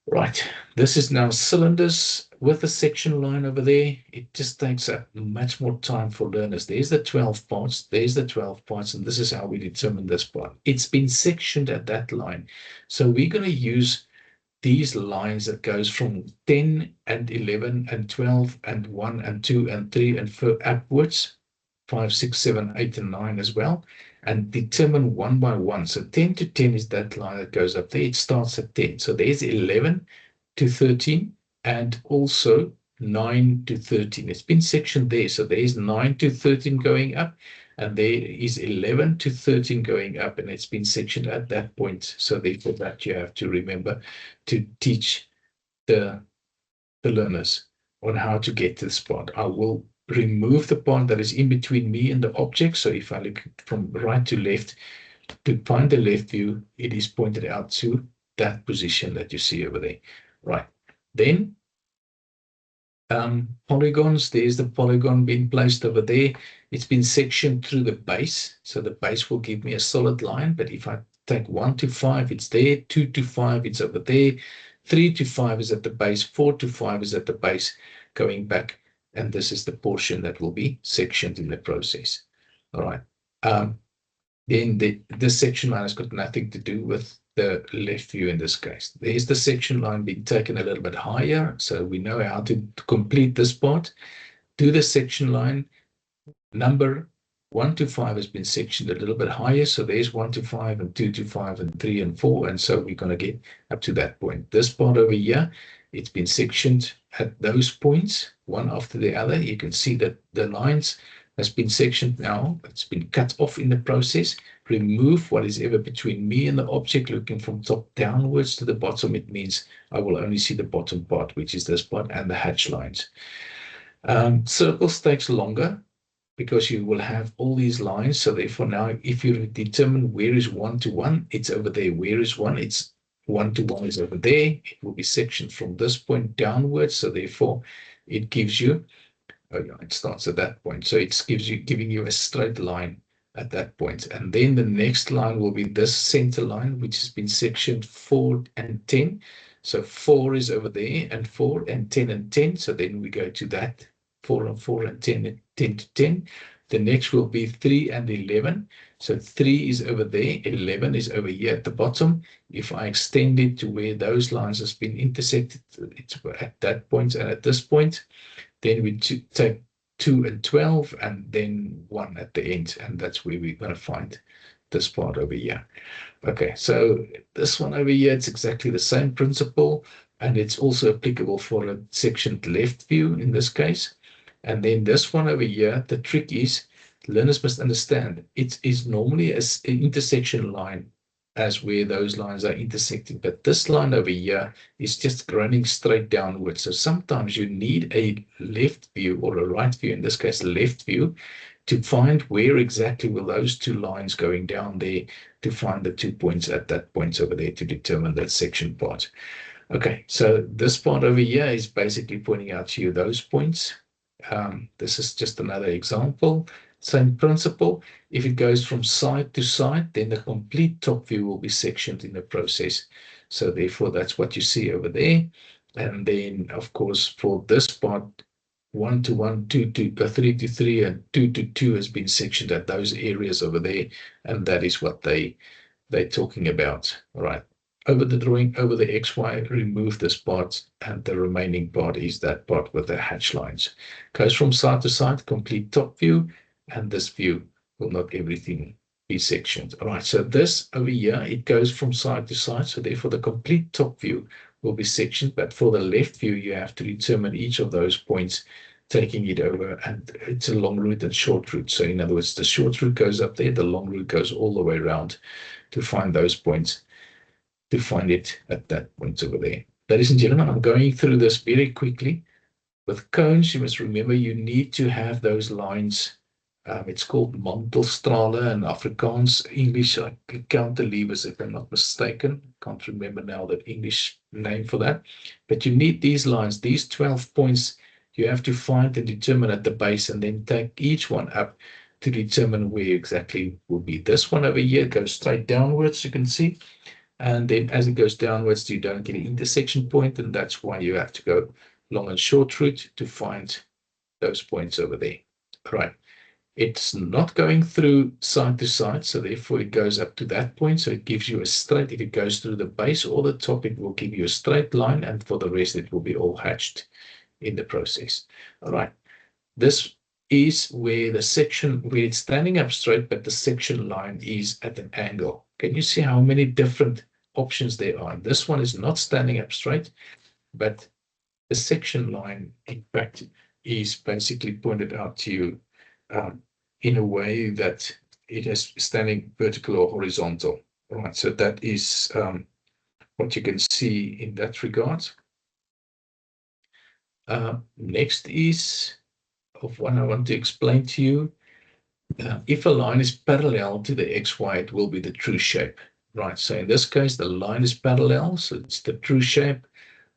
Right, this is now cylinders with a section line over there. It just takes up much more time for learners. There's the 12 parts, there's the 12 parts, and this is how we determine this part. It's been sectioned at that line. So we're going to use these lines that goes from 10 and 11 and 12 and 1 and 2 and 3 and 4 upwards, 5, 6, 7, 8, and 9 as well, and determine one by one. So 10 to 10 is that line that goes up there. It starts at 10. So there's 11 to 13 and also 9 to 13. It's been sectioned there. So there's 9 to 13 going up, and there is 11 to 13 going up, and it's been sectioned at that point. So therefore that you have to remember to teach the learners on how to get to this part. I will remove the part that is in between me and the object. So if I look from right to left to find the left view, it is pointed out to that position that you see over there. Right. Then polygons, there's the polygon being placed over there. It's been sectioned through the base. So the base will give me a solid line. But if I take 1 to 5, it's there. 2 to 5, it's over there. 3 to 5 is at the base. 4 to 5 is at the base, going back. And this is the portion that will be sectioned in the process. All right. Then this section line has got nothing to do with the left view in this case. There's the section line being taken a little bit higher. So we know how to complete this part. Do the section line. Number 1 to 5 has been sectioned a little bit higher. So there's 1 to 5 and 2 to 5 and 3 and 4. And so we're going to get up to that point. This part over here, it's been sectioned at those points, one after the other. You can see that the lines has been sectioned now. It's been cut off in the process. Remove what is ever between me and the object, looking from top downwards to the bottom. It means I will only see the bottom part, which is this part, and the hatch lines. Circles takes longer because you will have all these lines. So therefore now, if you determine where is 1 to 1, it's over there. Where is 1? It's 1 to 1 is over there. It will be sectioned from this point downwards. So therefore it gives you, oh yeah, it starts at that point. So it's giving you a straight line at that point. And then the next line will be this center line, which has been sectioned 4 and 10. So 4 is over there, and 4 and 10 and 10. So then we go to that 4 and 4 and 10 and 10 to 10. The next will be 3 and 11. So 3 is over there, 11 is over here at the bottom. If I extend it to where those lines has been intersected, it's at that point and at this point, then we take 2 and 12 and then 1 at the end. And that's where we're going to find this part over here. Okay, so this one over here, it's exactly the same principle, and it's also applicable for a sectioned left view in this case. And then this one over here, the trick is learners must understand it is normally an intersection line as where those lines are intersecting. But this line over here is just running straight downwards. So sometimes you need a left view or a right view, in this case, left view, to find where exactly will those two lines going down there to find the 2 points at that point over there to determine that section part. Okay, so this part over here is basically pointing out to you those points. This is just another example. Same principle. If it goes from side to side, then the complete top view will be sectioned in the process. So therefore, that's what you see over there. And then, of course, for this part, 1 to 1, 2 to 3 to 3, and 2 to 2 has been sectioned at those areas over there. And that is what they're talking about. All right. Over the drawing, over the XY, remove this part, and the remaining part is that part with the hatch lines. Goes from side to side, complete top view, and this view will not everything be sectioned. All right, so this over here, it goes from side to side, so therefore the complete top view will be sectioned, but for the left view, you have to determine each of those points, taking it over, and it's a long route and short route. So in other words, the short route goes up there, the long route goes all the way around to find those points, to find it at that point over there. Ladies and gentlemen, I'm going through this very quickly. With cones, you must remember you need to have those lines. It's called Mantelstrale in Afrikaans. English, counterlevers, if I'm not mistaken. Can't remember now the English name for that. But you need these lines, these 12 points, you have to find and determine at the base, and then take each one up to determine where exactly will be. This one over here goes straight downwards, you can see. And then as it goes downwards, you don't get an intersection point, and that's why you have to go long and short route to find those points over there. All right. It's not going through side to side, so therefore it goes up to that point. So it gives you a straight, if it goes through the base or the top, it will give you a straight line, and for the rest, it will be all hatched in the process. All right. This is where the section, where it's standing up straight, but the section line is at an angle. Can you see how many different options there are? This one is not standing up straight, but the section line, in fact, is basically pointed out to you in a way that it is standing vertical or horizontal. All right, so that is what you can see in that regard. Next is of what I want to explain to you. If a line is parallel to the XY, it will be the true shape. Right, so in this case, the line is parallel, so it's the true shape.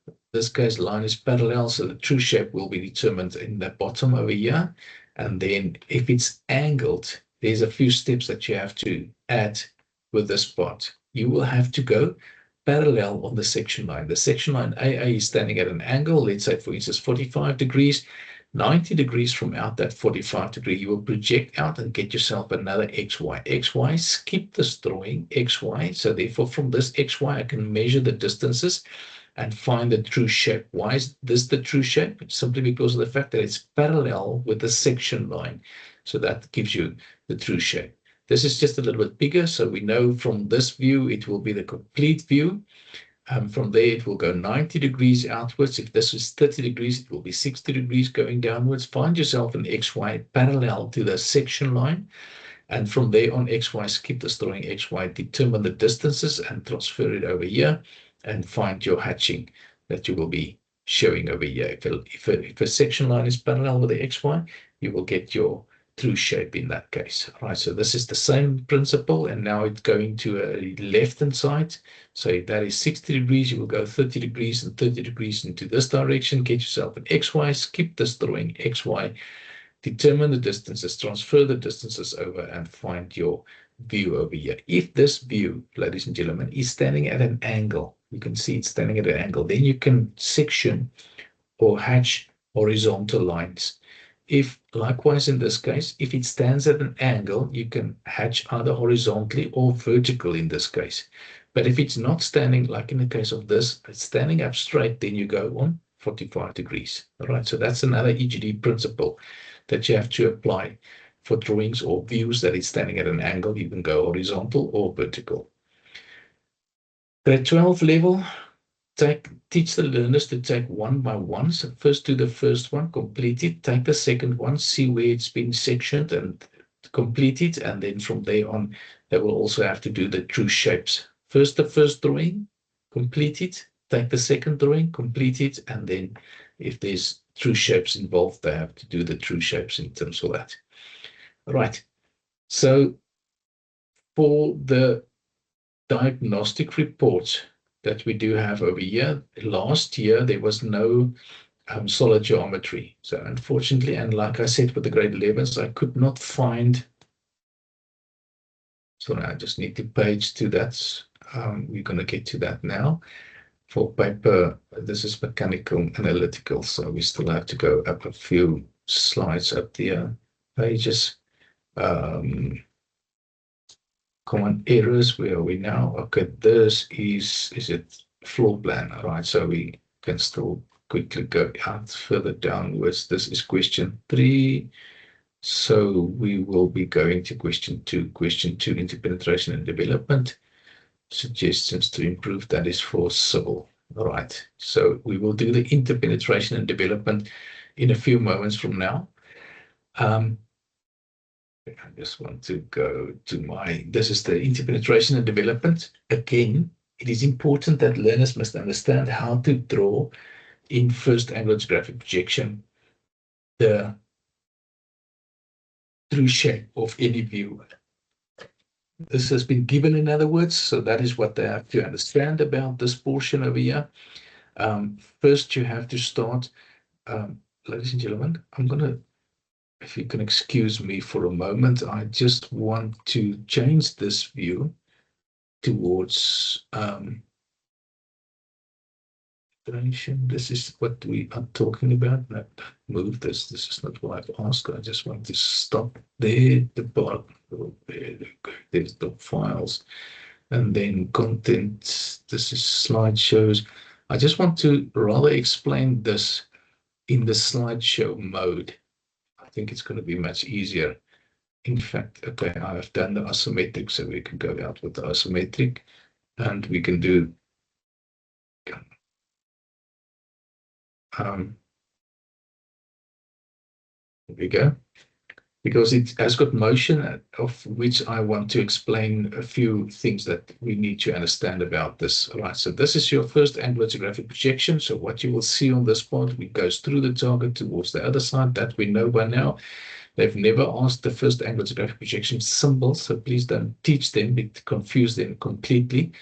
In this case, line is parallel, so the true shape will be determined in the bottom over here. And then if it's angled, there's a few steps that you have to add with this part. You will have to go parallel on the section line. The section line AA is standing at an angle, let's say, for instance, 45 degrees. 90 degrees from out that 45 degree, you will project out and get yourself another XY. XY, skip this drawing, XY. So therefore, from this XY, I can measure the distances and find the true shape. Why is this the true shape? Simply because of the fact that it's parallel with the section line. So that gives you the true shape. This is just a little bit bigger, so we know from this view, it will be the complete view. From there, it will go 90 degrees outwards. If this is 30 degrees, it will be 60 degrees going downwards. Find yourself an XY parallel to the section line. And from there on XY, skip this drawing XY, determine the distances and transfer it over here and find your hatching that you will be showing over here. If a section line is parallel with the XY, you will get your true shape in that case. All right, so this is the same principle, and now it's going to a left-hand side. So that is 60 degrees. You will go 30 degrees and 30 degrees into this direction. Get yourself an XY, skip this drawing XY, determine the distances, transfer the distances over, and find your view over here. If this view, ladies and gentlemen, is standing at an angle, you can see it's standing at an angle, then you can section or hatch horizontal lines. If likewise, in this case, if it stands at an angle, you can hatch either horizontally or vertical in this case. But if it's not standing, like in the case of this, it's standing up straight, then you go on 45 degrees. All right, so that's another EGD principle that you have to apply for drawings or views that it's standing at an angle. You can go horizontal or vertical. Grade 12 level, teach the learners to take one by one. So first do the first one, complete it, take the second one, see where it's been sectioned and complete it. And then from there on, they will also have to do the true shapes. First, the first drawing, complete it, take the second drawing, complete it. And then if there's true shapes involved, they have to do the true shapes in terms of that. All right. So for the diagnostic reports that we do have over here, last year there was no solid geometry. So unfortunately, and like I said with the grade 11s, I could not find. So I just need to page to that. We're going to get to that now. For paper, this is mechanical analytical, so we still have to go up a few slides up there, pages. Common errors, where are we now? Okay, this is it floor plan, all right? So we can still quickly go out further downwards. This is question 3. So we will be going to question 2. Question 2, interpenetration and development. Suggestions to improve, that is for civil. All right, so we will do the interpenetration and development in a few moments from now. I just want to go to this is the interpenetration and development. Again, it is important that learners must understand how to draw in first angle geographic projection the true shape of any view. This has been given, in other words, so that is what they have to understand about this portion over here. First, you have to start, ladies and gentlemen, I'm going to, if you can excuse me for a moment, I just want to change this view towards this is what we are talking about. No, move this. This is not what I've asked. I just want to stop there. The bottom. There's the files, and then content. This is slideshows. I just want to rather explain this in the slideshow mode. I think it's going to be much easier. In fact, okay, I have done the isometric, so we can go out with the isometric, and we can do. There we go. Because it has got motion, of which I want to explain a few things that we need to understand about this. All right, so this is your first angular geographic projection. So what you will see on this part, it goes through the target towards the other side. That we know by now. They've never asked the first angular geographic projection symbols, so please don't teach them, it confuse them completely.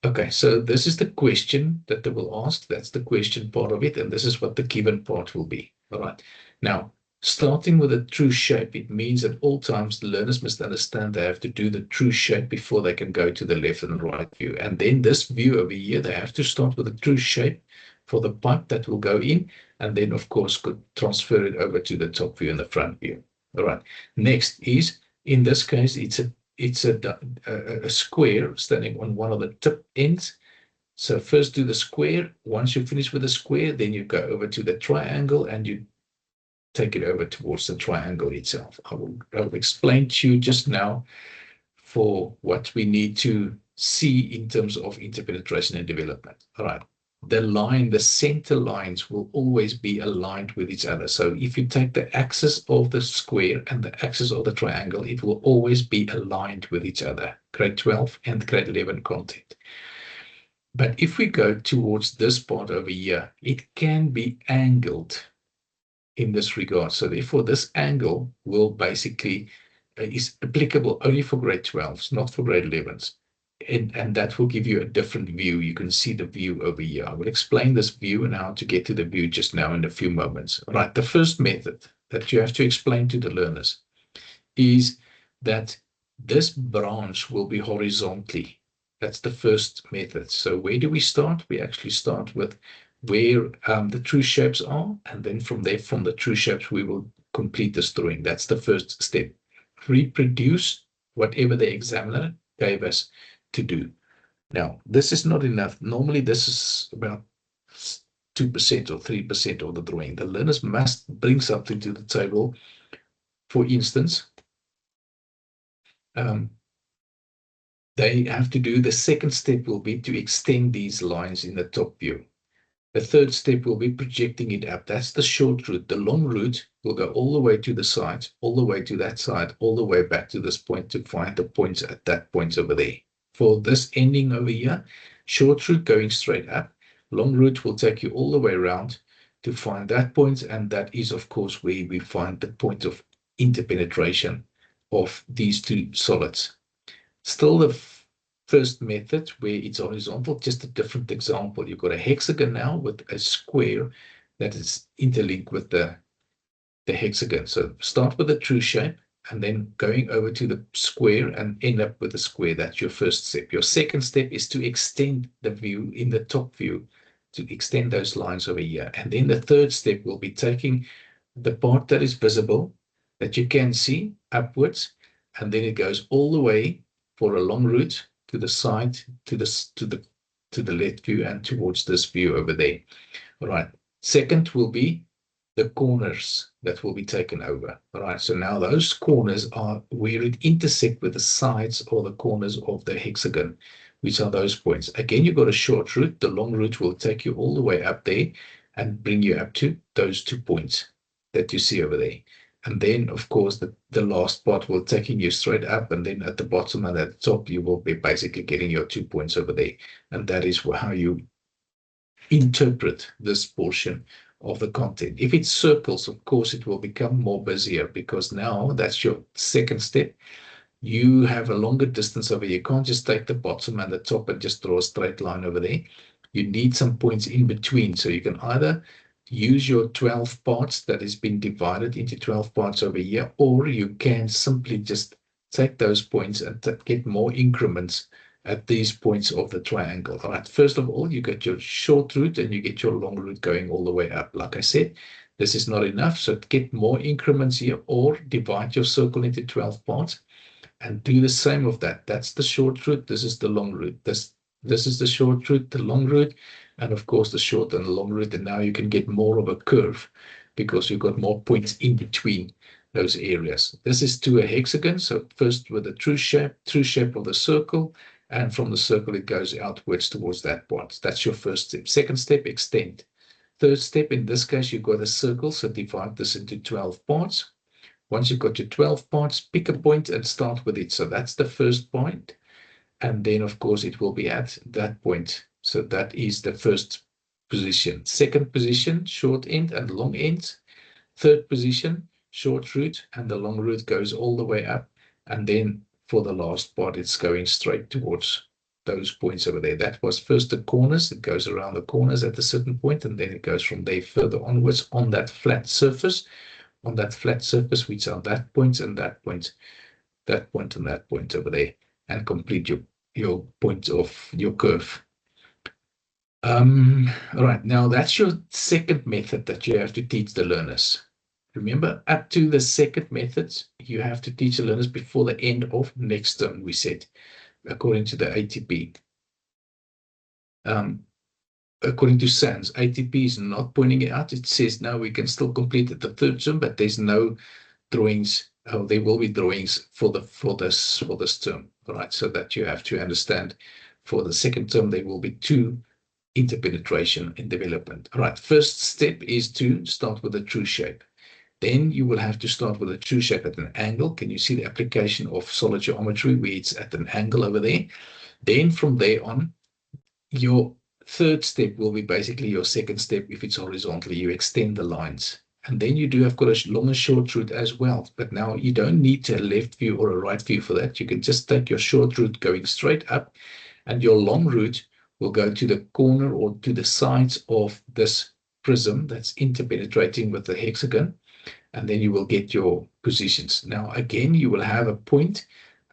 Okay, so this is the question that they will ask. That's the question part of it, and this is what the given part will be. All right. Now, starting with a true shape, it means at all times the learners must understand they have to do the true shape before they can go to the left and right view. And then this view over here, they have to start with a true shape for the pipe that will go in, and then, of course, could transfer it over to the top view and the front view. All right. Next is, in this case, it's a square standing on one of the tip ends. So first do the square. Once you finish with the square, then you go over to the triangle and you take it over towards the triangle itself. I will explain to you just now for what we need to see in terms of interpenetration and development. All right. The center lines will always be aligned with each other. So if you take the axis of the square and the axis of the triangle, it will always be aligned with each other, grade 12 and grade 11 content. But if we go towards this part over here, it can be angled in this regard. So therefore, this angle will basically is applicable only for grade 12s, not for grade 11s. And that will give you a different view. You can see the view over here. I will explain this view and how to get to the view just now in a few moments. All right, the first method that you have to explain to the learners is that this branch will be horizontally. That's the first method. So where do we start? We actually start with where the true shapes are, and then from there, from the true shapes, we will complete this drawing. That's the first step. Reproduce whatever the examiner gave us to do. Now, this is not enough. Normally, this is about 2% or 3% of the drawing. The learners must bring something to the table. For instance, they have to do, the second step will be to extend these lines in the top view. The third step will be projecting it up. That's the short route. The long route will go all the way to the side, all the way to that side, all the way back to this point to find the points at that point over there. For this ending over here, short route going straight up, long route will take you all the way around to find that point, and that is, of course, where we find the point of interpenetration of these two solids. Still the first method where it's horizontal, just a different example. You've got a hexagon now with a square that is interlinked with the hexagon. So start with a true shape and then going over to the square and end up with a square. That's your first step. Your second step is to extend the view in the top view, to extend those lines over here. And then the third step will be taking the part that is visible, that you can see upwards, and then it goes all the way for a long route to the side, to the left view and towards this view over there. All right. Second will be the corners that will be taken over. All right. So now those corners are where it intersect with the sides or the corners of the hexagon, which are those points. Again, you've got a short route. The long route will take you all the way up there and bring you up to those 2 points that you see over there. And then, of course, the last part will taking you straight up, and then at the bottom and at the top, you will be basically getting your 2 points over there. And that is how you interpret this portion of the content. If it's circles, of course, it will become more busier, because now that's your second step. You have a longer distance over here. You can't just take the bottom and the top and just draw a straight line over there. You need some points in between. So you can either use your 12 parts that has been divided into 12 parts over here, or you can simply just take those points and get more increments at these points of the triangle. All right, first of all, you get your short route and you get your long route going all the way up. Like I said, this is not enough, so get more increments here, or divide your circle into 12 parts and do the same of that. That's the short route. This is the long route. This is the short route, the long route, and of course the short and the long route. And now you can get more of a curve because you've got more points in between those areas. This is to a hexagon. So first with the true shape of the circle, and from the circle it goes outwards towards that point. That's your first step. Second step, extend. Third step, in this case, you've got a circle, so divide this into 12 parts. Once you've got your 12 parts, pick a point and start with it. So that's the first point. And then, of course, it will be at that point. So that is the first position. Second position, short end and long ends. Third position, short route, and the long route goes all the way up. And then for the last part, it's going straight towards those points over there. That was first the corners. It goes around the corners at a certain point, and then it goes from there further onwards on that flat surface. On that flat surface, which are that point and that point, that point and that point over there, and complete your point of your curve. All right, now that's your second method that you have to teach the learners. Remember, up to the second method, you have to teach the learners before the end of next term, we said, according to the ATP. According to SANS, ATP is not pointing it out. It says now we can still complete it the third term, but there's no drawings. There will be drawings for this term. All right, so that you have to understand. For the second term, there will be 2 interpenetration in development. All right, first step is to start with a true shape. Then you will have to start with a true shape at an angle. Can you see the application of solid geometry where it's at an angle over there? Then from there on, your third step will be basically your second step. If it's horizontally, you extend the lines. And then you do have got a long and short route as well. But now you don't need a left view or a right view for that. You can just take your short route going straight up, and your long route will go to the corner or to the sides of this prism that's interpenetrating with the hexagon. And then you will get your positions. Now, again, you will have a point.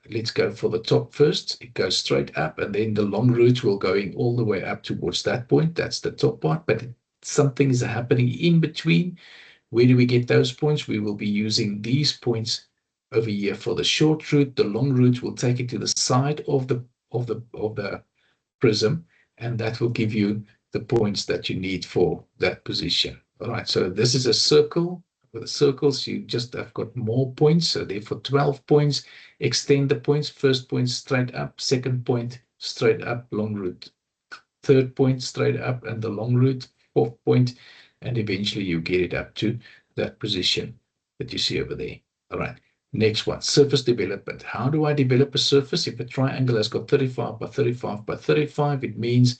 Let's go for the top first. It goes straight up, and then the long route will going all the way up towards that point. That's the top part, but something is happening in between. Where do we get those points? We will be using these points over here for the short route. The long route will take it to the side of the prism, and that will give you the points that you need for that position. All right, so this is a circle. With the circles, you just have got more points, so therefore 12 points. Extend the points. First point straight up, second point straight up, long route. Third point straight up, and the long route, fourth point, and eventually you get it up to that position that you see over there. All right. Next one, surface development. How do I develop a surface? If a triangle has got 35 by 35 by 35, it means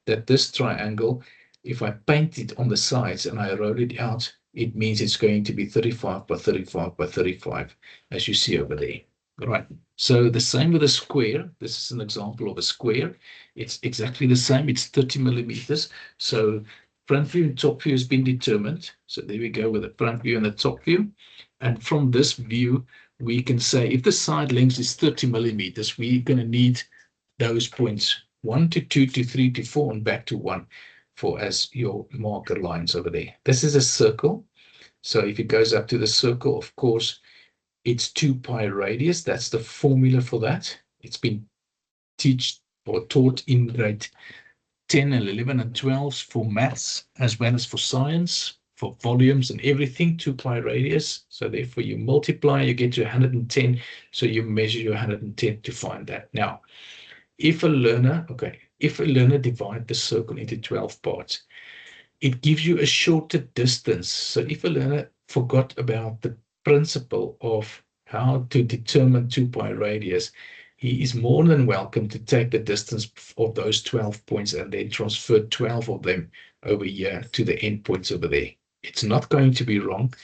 that this triangle, if I paint it on the sides and I roll it out, it means it's going to be 35 by 35 by 35, as you see over there. All right. So the same with a square. This is an example of a square. It's exactly the same. It's 30 millimeters. So front view and top view has been determined. So there we go with the front view and the top view. And from this view, we can say if the side length is 30 millimeters, we're going to need those points 1 to 2 to 3 to 4 and back to 1 for as your marker lines over there. This is a circle. So if it goes up to the circle, of course, it's 2 pi radius. That's the formula for that. It's been taught in grade 10 and 11 and 12 for maths as well as for science, for volumes and everything, 2 pi radius. So therefore you multiply, you get to 110. So you measure your 110 to find that. Now, if a learner divide the circle into 12 parts, it gives you a shorter distance. So if a learner forgot about the principle of how to determine 2 pi radius, he is more than welcome to take the distance of those 12 points and then transfer 12 of them over here to the endpoints over there. It's not going to be wrong,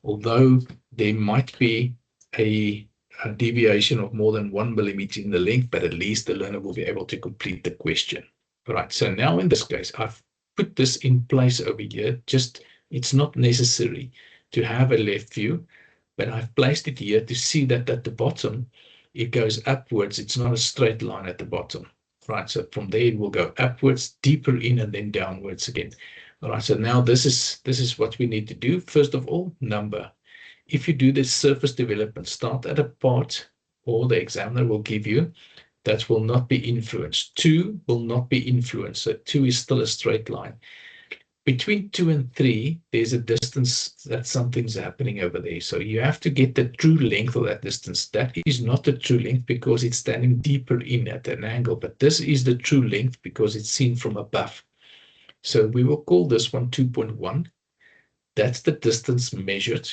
although there might be a deviation of more than 1 millimeter in the length, but at least the learner will be able to complete the question. All right, so now in this case, I've put this in place over here. Just, it's not necessary to have a left view, but I've placed it here to see that at the bottom, it goes upwards. It's not a straight line at the bottom, right? So from there, it will go upwards, deeper in, and then downwards again. All right, so now this is what we need to do. First of all, number. If you do this surface development, start at a part, or the examiner will give you, that will not be influenced. 2 will not be influenced. So 2 is still a straight line. Between 2 and 3, there's a distance that something's happening over there. So you have to get the true length of that distance. That is not the true length because it's standing deeper in at an angle, but this is the true length because it's seen from above. So we will call this one 2.1. That's the distance measured.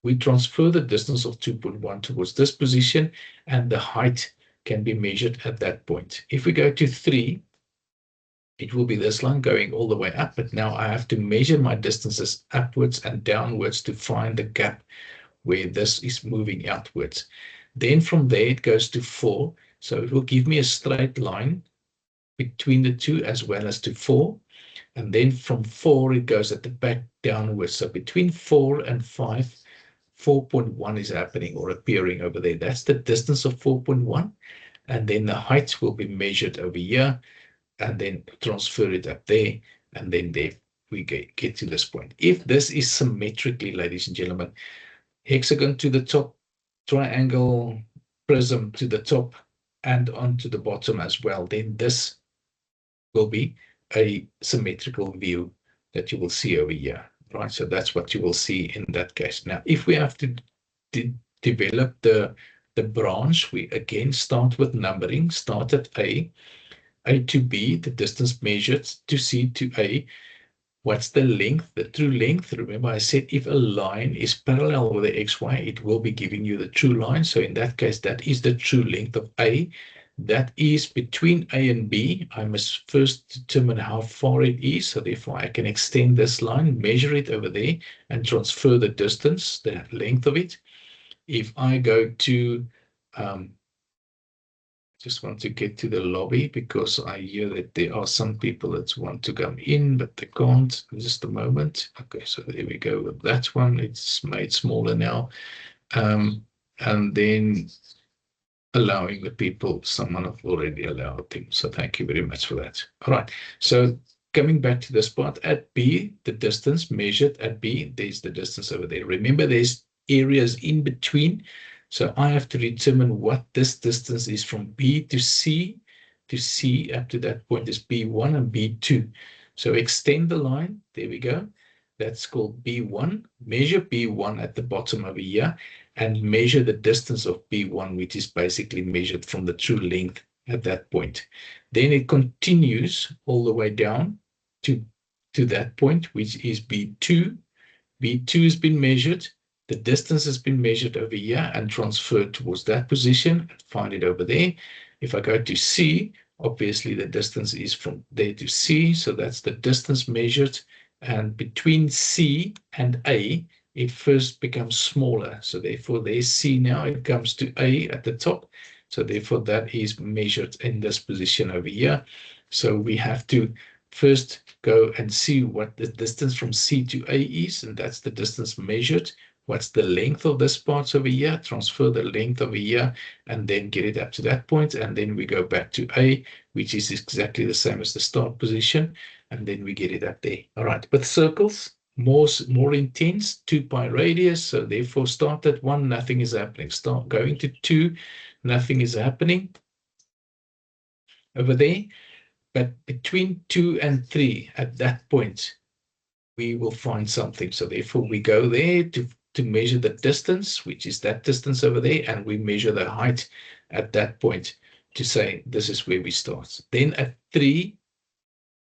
We transfer the distance of 2.1 towards this position, and the height can be measured at that point. If we go to 3, it will be this line going all the way up, but now I have to measure my distances upwards and downwards to find the gap where this is moving outwards. Then from there, it goes to 4. So it will give me a straight line between the 2 as well as to 4. And then from 4, it goes at the back downwards. So between 4 and 5, 4.1 is happening or appearing over there. That's the distance of 4.1. And then the height will be measured over here and then transfer it up there. And then there we get to this point. If this is symmetrically, ladies and gentlemen, hexagon to the top, triangle, prism to the top and onto the bottom as well, then this will be a symmetrical view that you will see over here, right? So that's what you will see in that case. Now, if we have to develop the branch, we again start with numbering, start at A to B, the distance measured, to C to A. What's the length, the true length? Remember I said if a line is parallel with the XY, it will be giving you the true line. So in that case, that is the true length of A. That is between A and B. I must first determine how far it is. So therefore, I can extend this line, measure it over there, and transfer the distance, the length of it. If I go to, just want to get to the lobby because I hear that there are some people that want to come in, but they can't. Just a moment. Okay, so there we go with that one. It's made smaller now. And then allowing the people, someone have already allowed them. So thank you very much for that. All right. So coming back to this part at B, the distance measured at B, there's the distance over there. Remember, there's areas in between. So I have to determine what this distance is from B to C. To C up to that point is B1 and B2. So extend the line. There we go. That's called B1. Measure B1 at the bottom over here and measure the distance of B1, which is basically measured from the true length at that point. Then it continues all the way down to that point, which is B2. B2 has been measured. The distance has been measured over here and transferred towards that position. Find it over there. If I go to C, obviously the distance is from there to C. So that's the distance measured. And between C and A, it first becomes smaller. So therefore, there's C now. It comes to A at the top. So therefore, that is measured in this position over here. So we have to first go and see what the distance from C to A is, and that's the distance measured. What's the length of this part over here? Transfer the length over here, and then get it up to that point. And then we go back to A, which is exactly the same as the start position. And then we get it up there. All right, with circles, more intense, 2 pi radius. So therefore, start at 1, nothing is happening. Start going to 2, nothing is happening over there. But between 2 and 3, at that point, we will find something. So therefore, we go there to measure the distance, which is that distance over there, and we measure the height at that point to say this is where we start. Then at 3,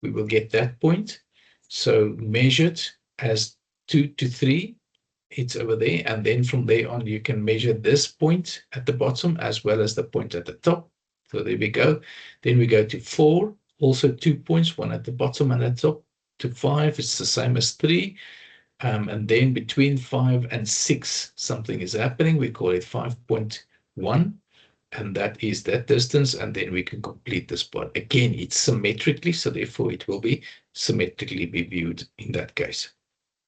we will get that point. So measured as 2 to 3, it's over there. And then from there on, you can measure this point at the bottom as well as the point at the top. So there we go. Then we go to 4, also 2 points, one at the bottom and at the top. To 5, it's the same as 3. And then between 5 and 6, something is happening. We call it 5.1. And that is that distance. And then we can complete this part. Again, it's symmetrically, so therefore it will be symmetrically be viewed in that case.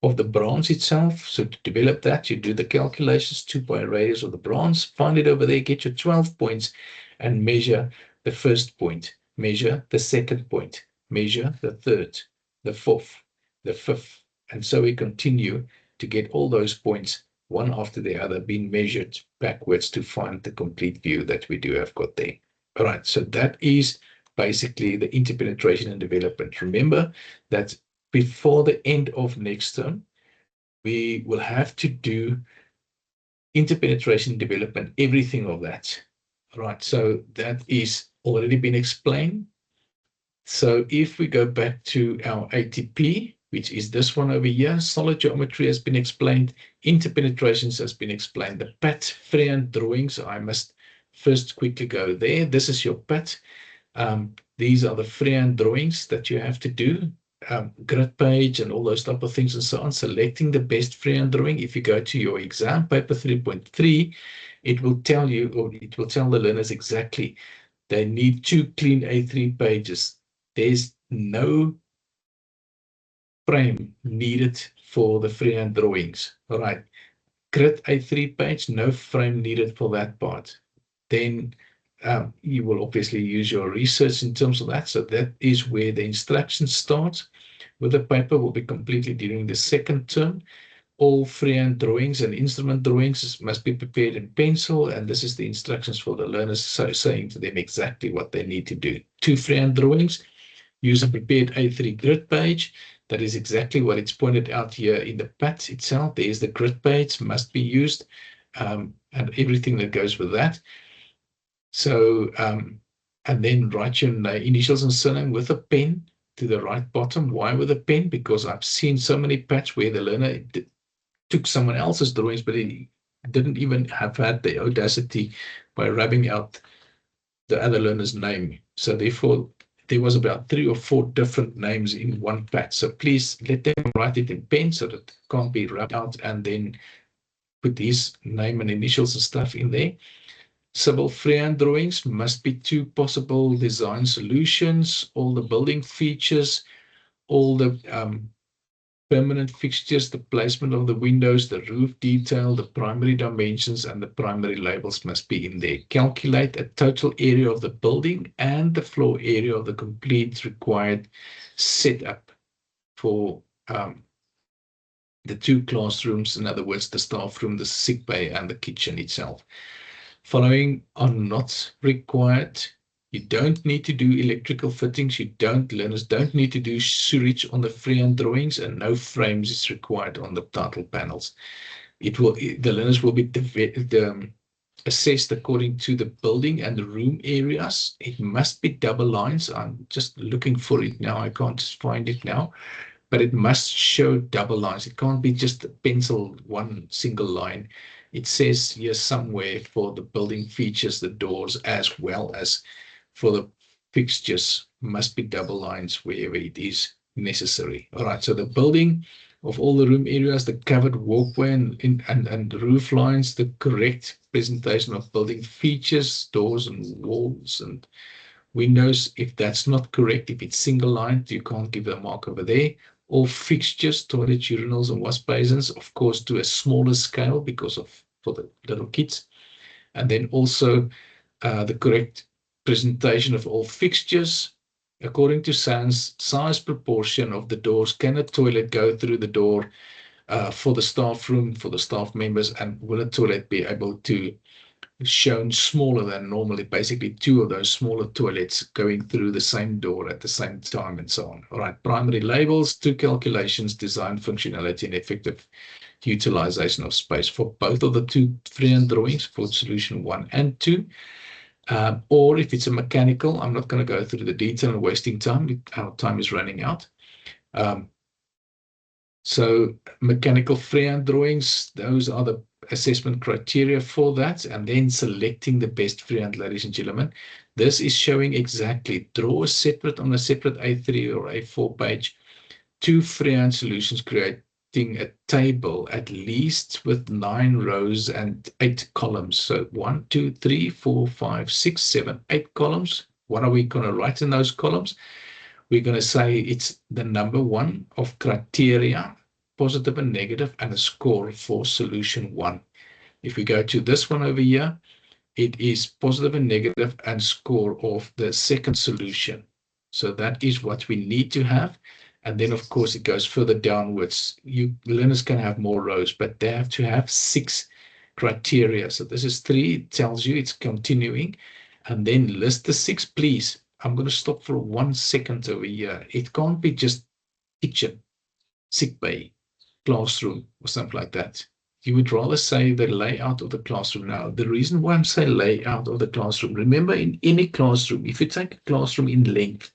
Of the bronze itself, so to develop that, you do the calculations, 2 pi radius of the bronze, find it over there, get your 12 points, and measure the first point, measure the second point, measure the third, the fourth, the fifth, and so we continue to get all those points one after the other being measured backwards to find the complete view that we do have got there. All right, so that is basically the interpenetration and development. Remember that before the end of next term, we will have to do interpenetration development, everything of that. All right, so that is already been explained. So if we go back to our ATP, which is this one over here, solid geometry has been explained, interpenetrations has been explained, the PAT Freehand drawings, I must first quickly go there. This is your PAT. These are the freehand drawings that you have to do, grid page and all those type of things and so on, selecting the best freehand drawing. If you go to your exam paper 3.3, it will tell you, or it will tell the learners exactly, they need 2 clean A3 pages. There's no frame needed for the freehand drawings. All right, grid A3 page, no frame needed for that part. Then you will obviously use your research in terms of that. So that is where the instructions start. With the paper will be completely during the second term. All freehand drawings and instrument drawings must be prepared in pencil, and this is the instructions for the learners, so saying to them exactly what they need to do. 2 freehand drawings, use a prepared A3 grid page. That is exactly what it's pointed out here in the PAT itself. There's the grid page, must be used, and everything that goes with that. So, and then write your initials and surname with a pen to the right bottom. Why with a pen? Because I've seen so many PATs where the learner took someone else's drawings, but he didn't even have had the audacity by rubbing out the other learner's name. So therefore, there was about 3 or 4 different names in one PAT. So please let them write it in pen so that it can't be rubbed out, and then put his name and initials and stuff in there. Civil freehand drawings must be 2 possible design solutions, all the building features, all the permanent fixtures, the placement of the windows, the roof detail, the primary dimensions, and the primary labels must be in there. Calculate a total area of the building and the floor area of the complete required setup for the 2 classrooms, in other words, the staff room, the sick bay, and the kitchen itself. Following are not required. You don't need to do electrical fittings. Learners don't need to do sewage on the freehand drawings, and no frames is required on the title panels. The learners will be assessed according to the building and the room areas. It must be double lines. I'm just looking for it now. I can't find it now, but it must show double lines. It can't be just a pencil, one single line. It says here somewhere for the building features, the doors, as well as for the fixtures, must be double lines wherever it is necessary. All right, so the building of all the room areas, the covered walkway and roof lines, the correct presentation of building features, doors and walls and windows. If that's not correct, if it's single lined, you can't give a mark over there. All fixtures, toilets, urinals, and wash basins, of course, to a smaller scale because for the little kids. And then also the correct presentation of all fixtures according to size proportion of the doors. Can a toilet go through the door for the staff room, for the staff members, and will a toilet be able to shown smaller than normally, basically 2 of those smaller toilets going through the same door at the same time, and so on. All right, primary labels, 2 calculations, design functionality, and effective utilization of space for both of the 2 freehand drawings for solution 1 and 2. Or if it's a mechanical, I'm not going to go through the detail and wasting time. Our time is running out. So mechanical freehand drawings, those are the assessment criteria for that, and then selecting the best freehand, ladies and gentlemen. This is showing exactly, draw a separate on a separate A3 or A4 page, 2 freehand solutions, creating a table at least with 9 rows and 8 columns. So 1, 2, 3, 4, 5, 6, 7, 8 columns. What are we going to write in those columns? We're going to say it's the number 1 of criteria, positive and negative, and a score for solution 1. If we go to this one over here, it is positive and negative and score of the second solution. So that is what we need to have. And then, of course, it goes further downwards. Learners can have more rows, but they have to have 6 criteria. So this is 3, it tells you it's continuing. And then list the 6, please. I'm going to stop for 1 second over here. It can't be just kitchen, sick bay, classroom, or something like that. You would rather say the layout of the classroom. Now, the reason why I'm saying layout of the classroom, remember in any classroom, if you take a classroom in length,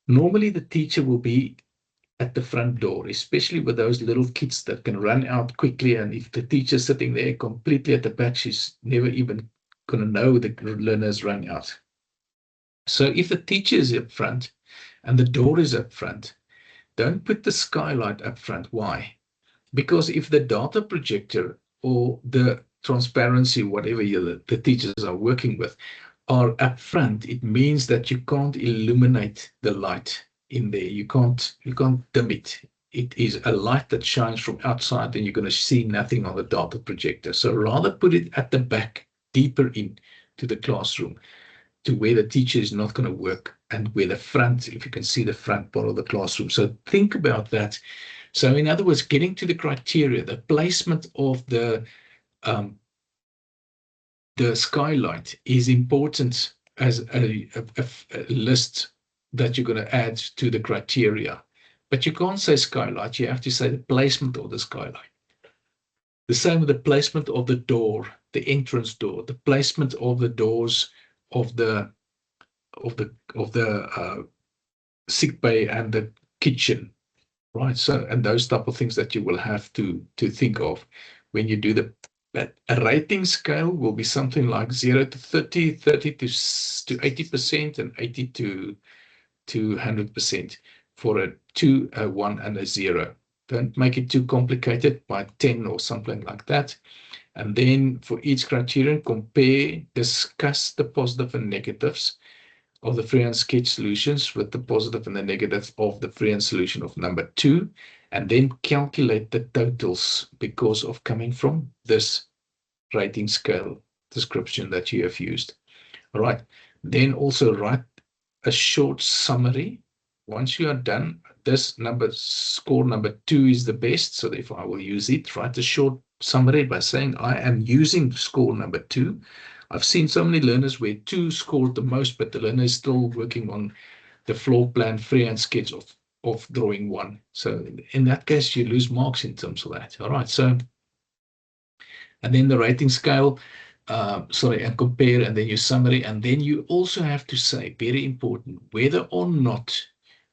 normally the teacher will be at the front door, especially with those little kids that can run out quickly. And if the teacher's sitting there completely at the back, she's never even going to know the learners run out. So if the teacher is up front and the door is up front, don't put the skylight up front. Why? Because if the data projector or the transparency, whatever the teachers are working with, are up front, it means that you can't illuminate the light in there. You can't dim it. It is a light that shines from outside and you're going to see nothing on the data projector. So rather put it at the back, deeper in to the classroom, to where the teacher is not going to work, and where the front, if you can see the front part of the classroom. So think about that. So in other words, getting to the criteria, the placement of the skylight is important as a list that you're going to add to the criteria. But you can't say skylight, you have to say the placement of the skylight. The same with the placement of the door, the entrance door, the placement of the doors of the sick bay and the kitchen, right? So, and those type of things that you will have to think of when you do a rating scale will be something like 0 to 30, 30 to 80%, and 80 to 100% for a 2, a 1, and a 0. Don't make it too complicated by 10 or something like that. And then for each criterion, compare, discuss the positive and negatives of the freehand sketch solutions with the positive and the negative of the freehand solution of number 2, and then calculate the totals because of coming from this rating scale description that you have used. All right. Then also write a short summary. Once you are done, this score number 2 is the best, so therefore I will use it. Write a short summary by saying I am using score number 2. I've seen so many learners where 2 scored the most, but the learner is still working on the floor plan freehand sketch of drawing 1. So in that case, you lose marks in terms of that. All right. So, and then the rating scale, and compare, and then your summary. And then you also have to say, very important, whether or not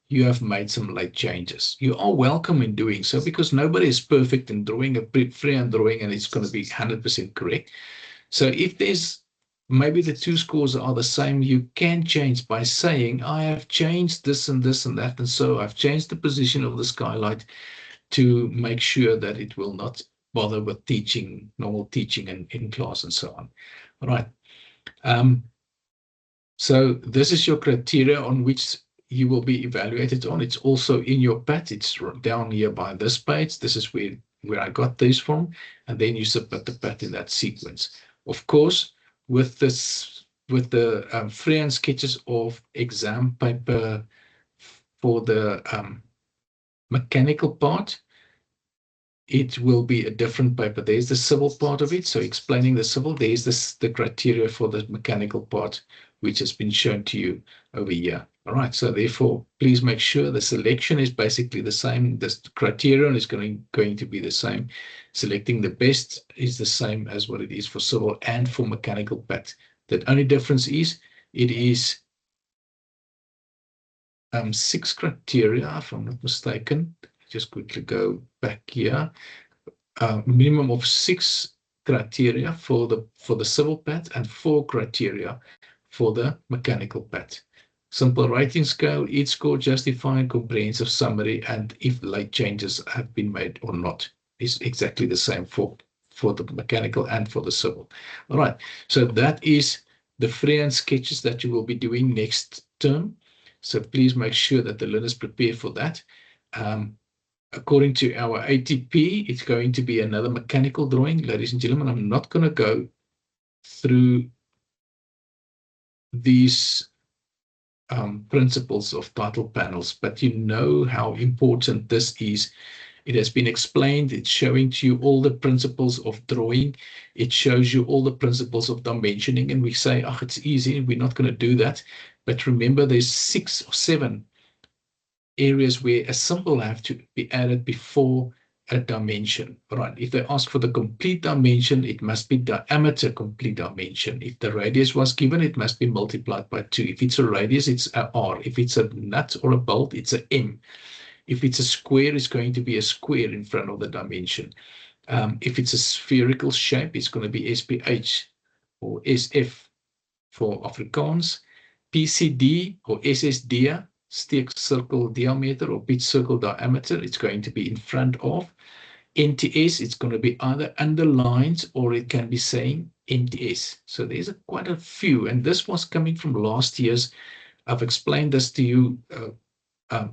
you have made some late changes. You are welcome in doing so because nobody is perfect in drawing a freehand drawing and it's going to be 100% correct. So if there's maybe the 2 scores are the same, you can change by saying, I have changed this and this and that. And so I've changed the position of the skylight to make sure that it will not bother with teaching, normal teaching in class and so on. All right. So this is your criteria on which you will be evaluated on. It's also in your PAT. It's down here by this page. This is where I got this from. And then you submit the PAT in that sequence. Of course, with the freehand sketches of exam paper for the mechanical part, it will be a different paper. There's the civil part of it. So explaining the civil, there's the criteria for the mechanical part, which has been shown to you over here. All right. So therefore, please make sure the selection is basically the same. The criterion is going to be the same. Selecting the best is the same as what it is for civil and for mechanical PAT. The only difference is it is 6 criteria, if I'm not mistaken. Just quickly go back here. Minimum of 6 criteria for the civil PAT and 4 criteria for the mechanical PAT. Simple rating scale, each score justifying, comprehensive summary, and if late changes have been made or not. Is exactly the same for the mechanical and for the civil. All right, so that is the freehand sketches that you will be doing next term. So please make sure that the learners prepare for that. According to our ATP, it's going to be another mechanical drawing. Ladies and gentlemen, I'm not going to go through these principles of title panels, but you know how important this is. It has been explained. It's showing to you all the principles of drawing. It shows you all the principles of dimensioning. And we say, oh, it's easy. We're not going to do that. But remember, there's 6 or 7 areas where a symbol have to be added before a dimension. Right. If they ask for the complete dimension, it must be diameter complete dimension. If the radius was given, it must be multiplied by 2. If it's a radius, it's a R. If it's a nut or a bolt, it's a M. If it's a square, it's going to be a square in front of the dimension. If it's a spherical shape, it's going to be SPH or SF for Afrikaans. PCD or SSD, steek circle diameter or pitch circle diameter, it's going to be in front of. NTS, it's going to be either underlined or it can be saying NTS. So there's quite a few, and this was coming from last year's. I've explained this to you.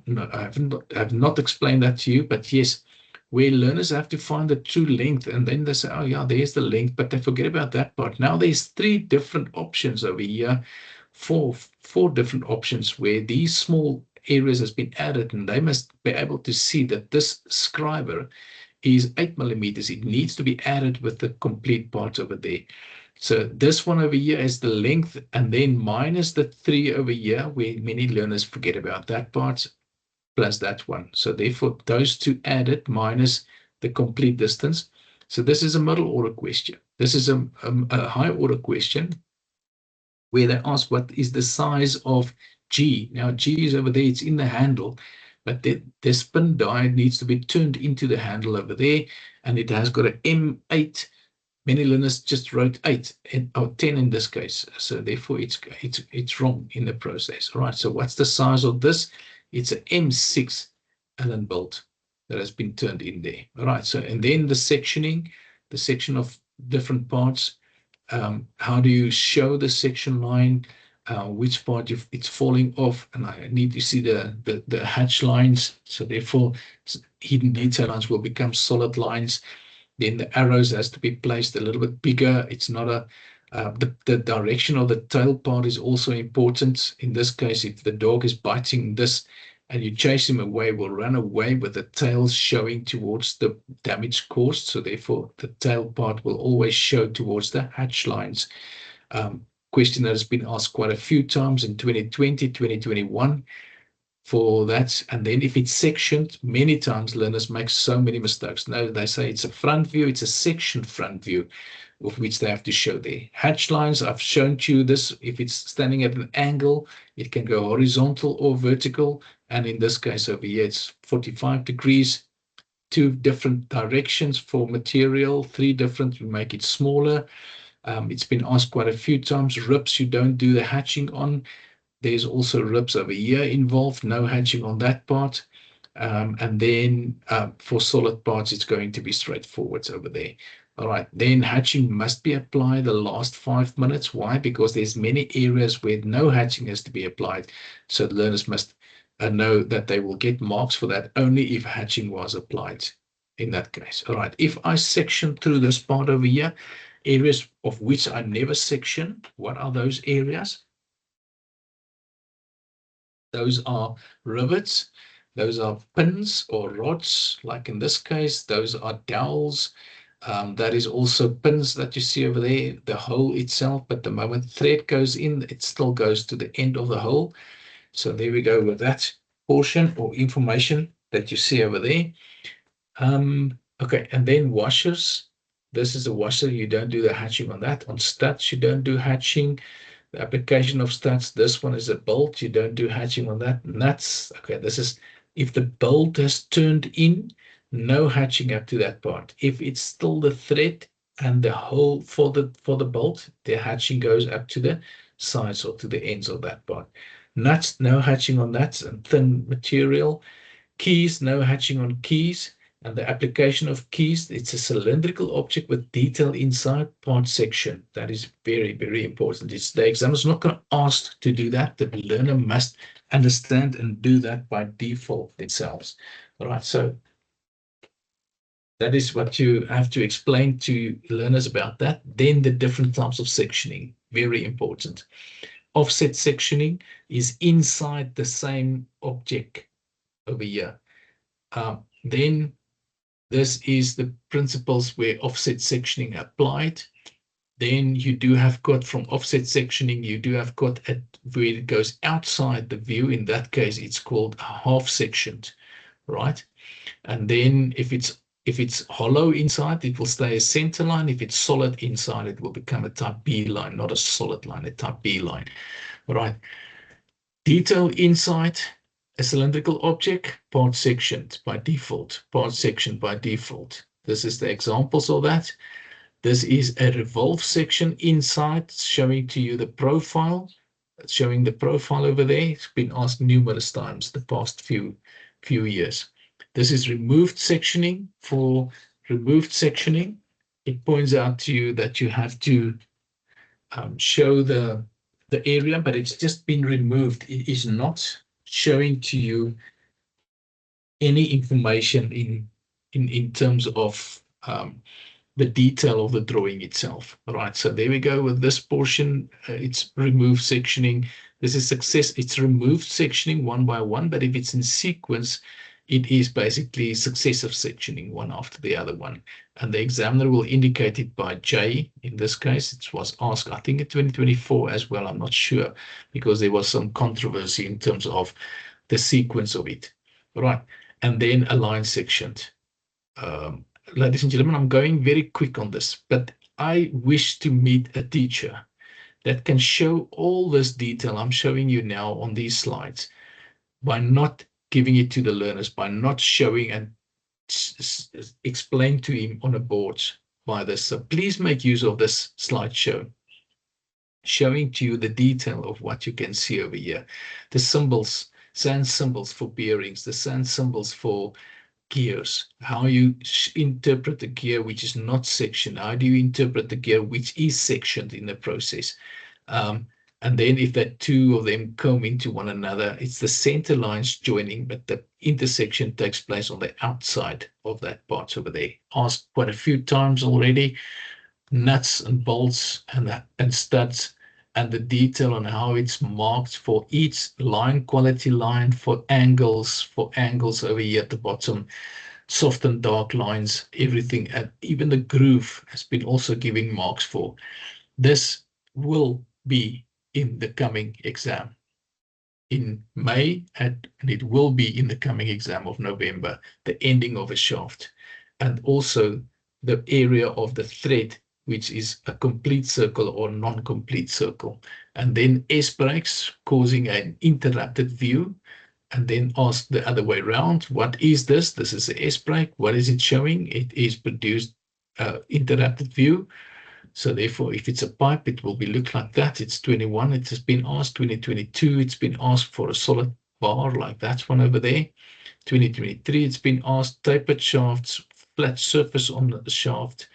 No, I have not explained that to you, but yes, where learners have to find the true length, and then they say, oh yeah, there's the length, but they forget about that part. Now there's 3 different options over here, four different options where these small areas has been added, and they must be able to see that this scriber is 8 millimeters. It needs to be added with the complete part over there. So this one over here is the length, and then minus the 3 over here, where many learners forget about that part, plus that one. So therefore, those 2 added minus the complete distance. So this is a middle order question. This is a high order question where they ask what is the size of G. Now G is over there, it's in the handle, but the spin die needs to be turned into the handle over there, and it has got an M8. Many learners just wrote 8 or 10 in this case, so therefore it's wrong in the process. All right, so what's the size of this? It's an M6 Allen bolt that has been turned in there. All right, so and then the sectioning, the section of different parts. How do you show the section line? which part it's falling off, and I need to see the hatch lines. So therefore, hidden detail lines will become solid lines. Then the arrows has to be placed a little bit bigger. It's not a the direction of the tail part is also important. In this case, if the dog is biting this and you chase him away, will run away with the tail showing towards the damage caused. So therefore, the tail part will always show towards the hatch lines. Question that has been asked quite a few times in 2020, 2021 for that. And then if it's sectioned, many times learners make so many mistakes. No, they say it's a front view, it's a sectioned front view of which they have to show their hatch lines. I've shown to you this. If it's standing at an angle, it can go horizontal or vertical. And in this case over here, it's 45 degrees, 2 different directions for material, 3 different, you make it smaller. It's been asked quite a few times. Ribs you don't do the hatching on. There's also ribs over here involved, no hatching on that part. And then for solid parts, it's going to be straightforward over there. All right, then hatching must be applied the last 5 minutes. Why? Because there's many areas where no hatching has to be applied. So the learners must know that they will get marks for that only if hatching was applied in that case. All right, if I section through this part over here, areas of which I never section, what are those areas? Those are rivets, those are pins or rods, like in this case, those are dowels. That is also pins that you see over there, the hole itself, but the moment thread goes in, it still goes to the end of the hole. So there we go with that portion or information that you see over there. Okay, and then washers. This is a washer, you don't do the hatching on that. On studs, you don't do hatching. The application of studs, this one is a bolt, you don't do hatching on that. Nuts, okay, this is if the bolt has turned in, no hatching up to that part. If it's still the thread and the hole for the bolt, the hatching goes up to the sides or to the ends of that part. Nuts, no hatching on that, and thin material. Keys, no hatching on keys. And the application of keys, it's a cylindrical object with detail inside part section. That is very, very important. It's the examiner's not going to ask to do that. The learner must understand and do that by default themselves. All right, so that is what you have to explain to learners about that. Then the different types of sectioning, very important. Offset sectioning is inside the same object over here. Then this is the principles where offset sectioning applied. Then you do have got from offset sectioning, you do have got at where it goes outside the view. In that case, it's called half sectioned, right? And then if it's hollow inside, it will stay a center line. If it's solid inside, it will become a type B line, not a solid line, a type B line, right? Detail inside a cylindrical object, part sectioned by default, part sectioned by default. This is the examples of that. This is a revolve section inside, showing to you the profile, showing the profile over there. It's been asked numerous times the past few years. This is removed sectioning. For removed sectioning, it points out to you that you have to show the area, but it's just been removed. It is not showing to you any information in terms of the detail of the drawing itself. All right, so there we go with this portion. It's removed sectioning. This is success. It's removed sectioning one by one, but if it's in sequence, it is basically successive sectioning, one after the other one. And the examiner will indicate it by J. In this case, it was asked, I think in 2024 as well. I'm not sure, because there was some controversy in terms of the sequence of it. All right, and then a line sectioned. Ladies and gentlemen, I'm going very quick on this, but I wish to meet a teacher that can show all this detail I'm showing you now on these slides by not giving it to the learners, by not showing and explain to him on a board by this. So please make use of this slideshow, showing to you the detail of what you can see over here. The symbols, sand symbols for bearings, the sand symbols for gears, how you interpret the gear which is not sectioned, how do you interpret the gear which is sectioned in the process. And then if that two of them come into one another, it's the center lines joining, but the intersection takes place on the outside of that part over there. Asked quite a few times already, nuts and bolts and studs, and the detail on how it's marked for each line, quality line, for angles over here at the bottom, soft and dark lines, everything, and even the groove has been also giving marks for. This will be in the coming exam in May, and it will be in the coming exam of November, the ending of a shaft, and also the area of the thread, which is a complete circle or non-complete circle. And then S breaks causing an interrupted view, and then ask the other way around. What is this? This is a S break. What is it showing? It is produced interrupted view. So therefore, if it's a pipe, it will be look like that. It's 21. It has been asked 2022. It's been asked for a solid bar like that one over there. 2023, it's been asked tapered shafts, flat surface on the shaft.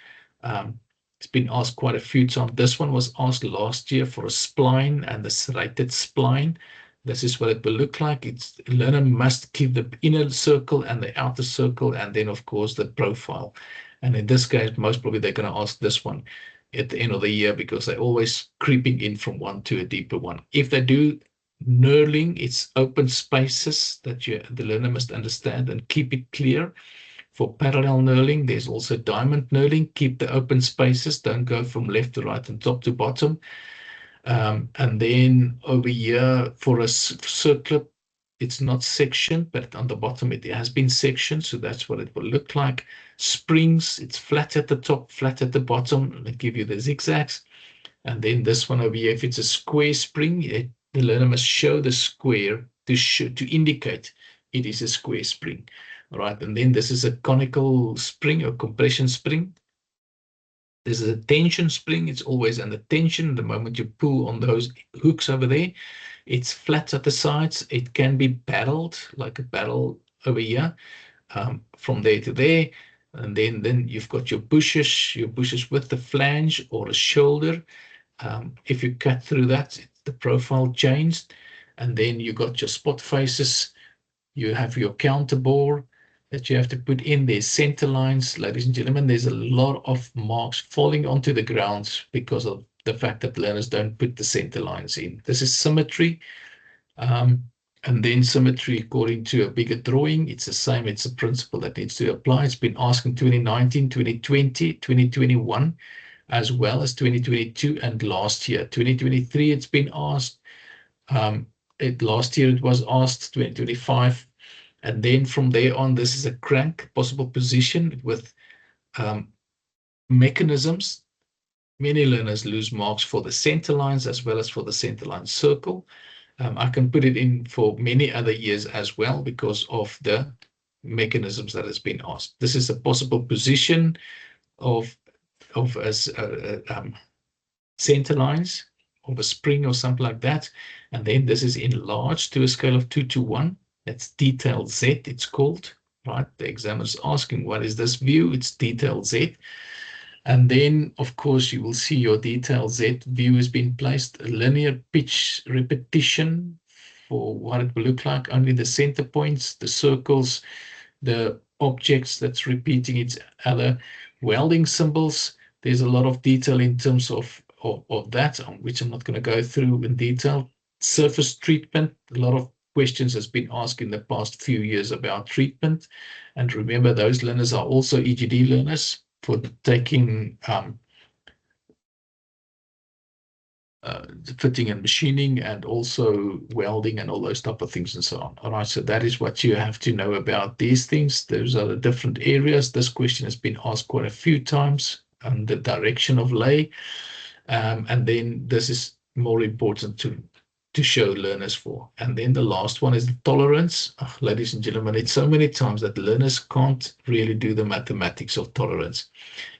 It's been asked quite a few times. This one was asked last year for a spline and the serrated spline. This is what it will look like. It's learner must keep the inner circle and the outer circle, and then of course the profile. And in this case, most probably they're going to ask this one at the end of the year, because they're always creeping in from one to a deeper one. If they do knurling, it's open spaces that the learner must understand and keep it clear. For parallel knurling, there's also diamond knurling. Keep the open spaces. Don't go from left to right and top to bottom. And then over here for a circlip, it's not sectioned, but on the bottom it has been sectioned, so that's what it will look like. Springs, it's flat at the top, flat at the bottom. They give you the zigzags. And then this one over here, if it's a square spring, the learner must show the square to indicate it is a square spring. All right, and then this is a conical spring or compression spring. This is a tension spring. It's always under tension. The moment you pull on those hooks over there, it's flat at the sides. It can be barreled, like a barrel over here, from there to there. And then you've got your bushes with the flange or a shoulder. If you cut through that, the profile changed. And then you got your spot faces. You have your counter bore that you have to put in. There's center lines. Ladies and gentlemen, there's a lot of marks falling onto the ground because of the fact that learners don't put the center lines in. This is symmetry. And then symmetry according to a bigger drawing. It's the same. It's a principle that needs to apply. It's been asked in 2019, 2020, 2021, as well as 2022 and last year. 2023, it's been asked. Last year it was asked, 2025. And then from there on, this is a crank possible position with mechanisms. Many learners lose marks for the center lines as well as for the center line circle. I can put it in for many other years as well because of the mechanisms that has been asked. This is a possible position of center lines of a spring or something like that. And then this is enlarged to a scale of 2 to 1. That's detail Z, it's called, right? The examiner's asking, what is this view? It's detail Z. And then, of course, you will see your detail Z view has been placed, a linear pitch repetition for what it will look like, only the center points, the circles, the objects that's repeating each other, welding symbols. There's a lot of detail in terms of that, which I'm not going to go through in detail. Surface treatment, a lot of questions has been asked in the past few years about treatment. And remember, those learners are also EGD learners for taking fitting and machining and also welding and all those type of things and so on. All right, so that is what you have to know about these things. Those are the different areas. This question has been asked quite a few times on the direction of lay. And then this is more important to show learners for. And then the last one is the tolerance. Oh, ladies and gentlemen, it's so many times that learners can't really do the mathematics of tolerance.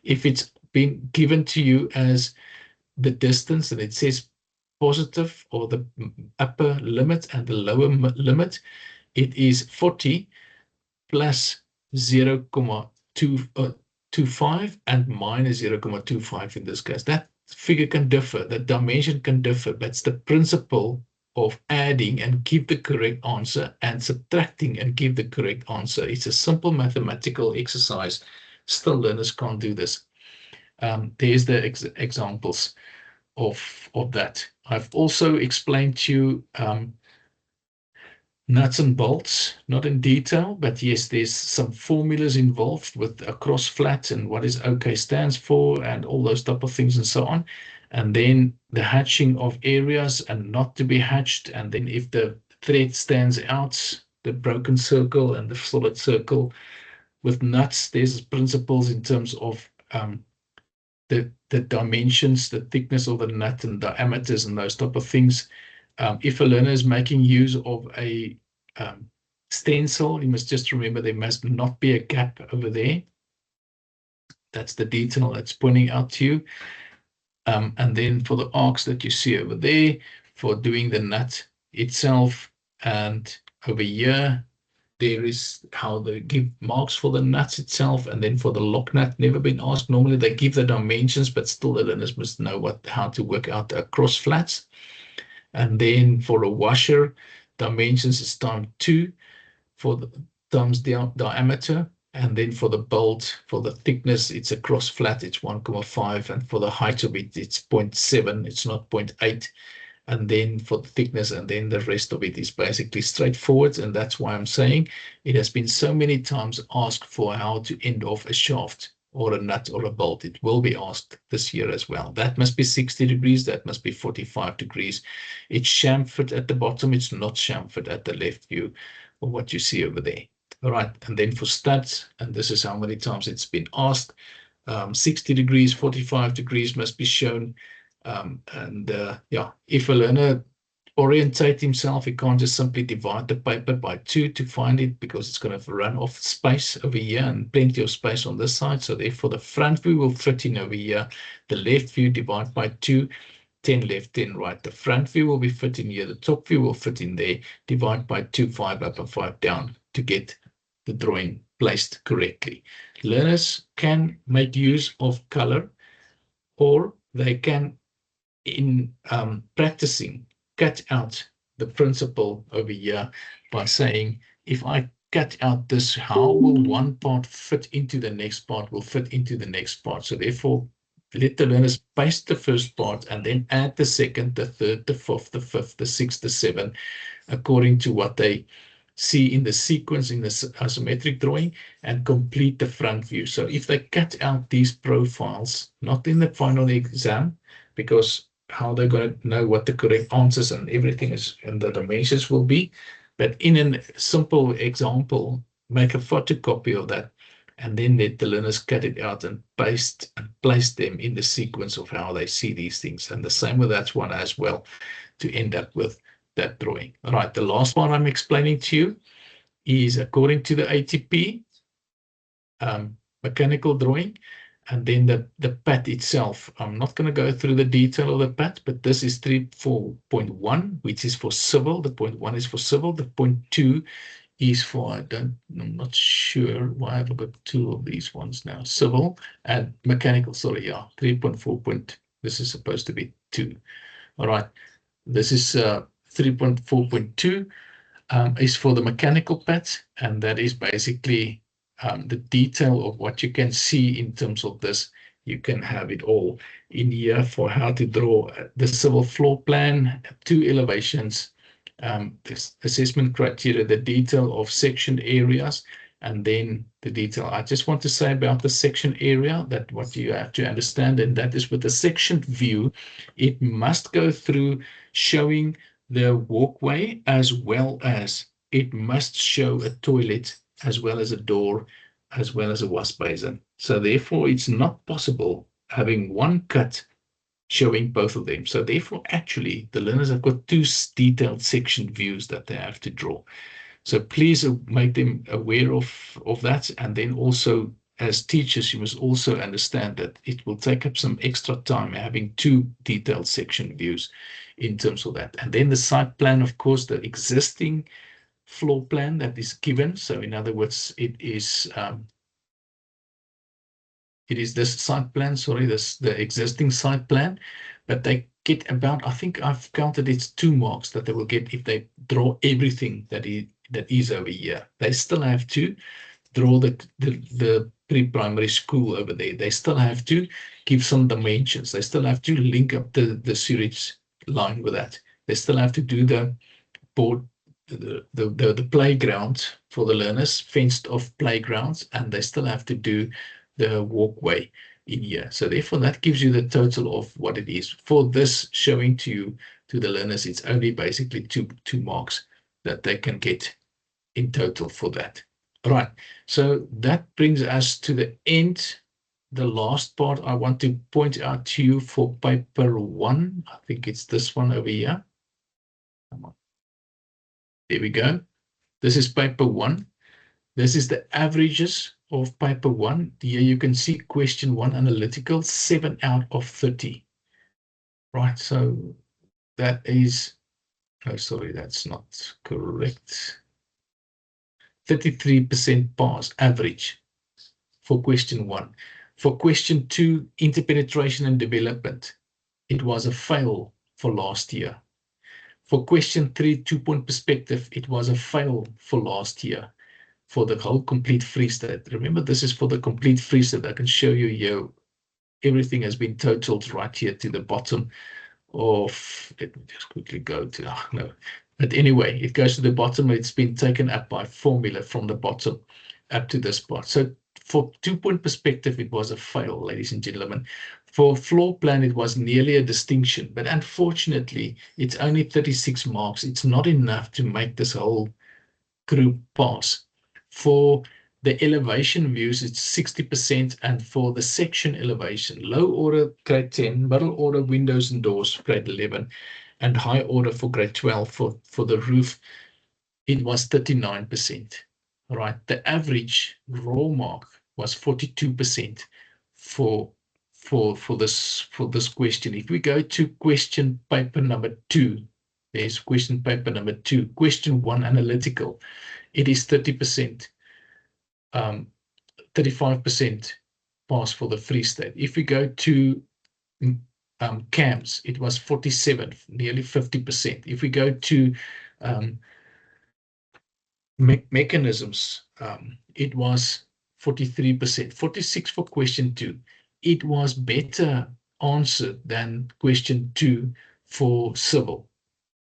If it's been given to you as the distance and it says positive or the upper limit and the lower limit, it is 40 plus 0.25 and minus 0.25 in this case. That figure can differ, the dimension can differ, but it's the principle of adding and give the correct answer and subtracting and give the correct answer. It's a simple mathematical exercise. Still, learners can't do this. There's the examples of that. I've also explained to you nuts and bolts, not in detail, but yes, there's some formulas involved with a cross flat and what is OK stands for and all those type of things and so on. And then the hatching of areas and not to be hatched. And then if the thread stands out, the broken circle and the solid circle. With nuts, there's principles in terms of the dimensions, the thickness of the nut and diameters and those type of things. If a learner is making use of a stencil, you must just remember there must not be a gap over there. That's the detail that's pointing out to you. And then for the arcs that you see over there, for doing the nut itself, and over here, there is how they give marks for the nuts itself, and then for the lock nut, never been asked. Normally they give the dimensions, but still the learners must know how to work out the cross flats. And then for a washer, dimensions is times 2 for the times the diameter. And then for the bolt, for the thickness, it's a cross flat, it's 1,5. And for the height of it, it's 0.7, it's not 0.8. And then for the thickness, and then the rest of it is basically straightforward. And that's why I'm saying it has been so many times asked for how to end off a shaft or a nut or a bolt. It will be asked this year as well. That must be 60 degrees, that must be 45 degrees. It's chamfered at the bottom, it's not chamfered at the left view of what you see over there. All right, and then for studs, and this is how many times it's been asked, 60 degrees, 45 degrees must be shown. Yeah, if a learner orientate himself, he can't just simply divide the paper by 2 to find it, because it's going to run off space over here and plenty of space on this side. So therefore the front view will fit in over here. The left view divide by 2, 10 left, 10 right. The front view will be fit in here. The top view will fit in there. Divide by 2, 5 up and 5 down to get the drawing placed correctly. Learners can make use of color, or they can, in practicing, cut out the principle over here by saying, if I cut out this, how will one part fit into the next part, will fit into the next part. So therefore, let the learners paste the first part and then add the second, the third, the fourth, the fifth, the sixth, the seventh, according to what they see in the sequence in the isometric drawing, and complete the front view. So if they cut out these profiles, not in the final exam, because how they're going to know what the correct answers and everything is and the dimensions will be, but in a simple example, make a photocopy of that, and then let the learners cut it out and paste and place them in the sequence of how they see these things. And the same with that one as well, to end up with that drawing. All right, the last one I'm explaining to you is according to the ATP mechanical drawing, and then the PAT itself. I'm not going to go through the detail of the PAT, but this is 3.4.1, which is for civil. The 0.1 is for civil. The 0.2 is for, I'm not sure why I've got 2 of these ones now, civil and mechanical. Sorry, yeah, 3.4. This is supposed to be 2. All right, this is 3.4.2 is for the mechanical PAT, and that is basically the detail of what you can see in terms of this. You can have it all in here for how to draw the civil floor plan, 2 elevations, this assessment criteria, the detail of section areas, and then the detail. I just want to say about the section area, that what you have to understand, and that is with the section view, it must go through showing the walkway, as well as it must show a toilet, as well as a door, as well as a wash basin. So therefore, it's not possible having one cut showing both of them. So therefore, actually, the learners have got 2 detailed section views that they have to draw. So please make them aware of that. And then also, as teachers, you must also understand that it will take up some extra time having 2 detailed section views in terms of that. And then the site plan, of course, the existing floor plan that is given. So in other words, it is It is this site plan, sorry, the existing site plan, but they get about, I think I've counted it's 2 marks that they will get if they draw everything that is over here. They still have to draw the pre-primary school over there. They still have to give some dimensions. They still have to link up the sewage line with that. They still have to do the board, the playground for the learners, fenced off playgrounds, and they still have to do the walkway in here. So therefore that gives you the total of what it is. For this showing to you, to the learners, it's only basically two marks that they can get in total for that. All right, so that brings us to the end. The last part I want to point out to you for paper 1, I think it's this one over here. Come on. There we go. This is paper 1. This is the averages of paper 1. Here you can see question 1 analytical, 7 out of 30. Right, so that is, oh, sorry, that's not correct. 33% pass average for question 1. For question 2, interpenetration and development, it was a fail for last year. For question 3, 2-point perspective, it was a fail for last year for the whole complete Free State. Remember, this is for the complete Free State. I can show you here. Everything has been totaled right here to the bottom of, let me just quickly go to, oh, no. But anyway, it goes to the bottom. It's been taken up by formula from the bottom up to this part. So for 2-point perspective, it was a fail, ladies and gentlemen. For floor plan, it was nearly a distinction, but unfortunately, it's only 36 marks. It's not enough to make this whole group pass. For the elevation views, it's 60%, and for the section elevation, low order grade 10, middle order windows and doors, grade 11, and high order for grade 12 for the roof, it was 39%. All right, the average raw mark was 42% for this question. If we go to question paper number 2, there's question paper number 2, question 1 analytical, it is 30%, 35% pass for the Free State. If we go to CAMS, it was 47, nearly 50%. If we go to mechanisms, it was 43%, 46 for question 2. It was better answered than question 2 for civil.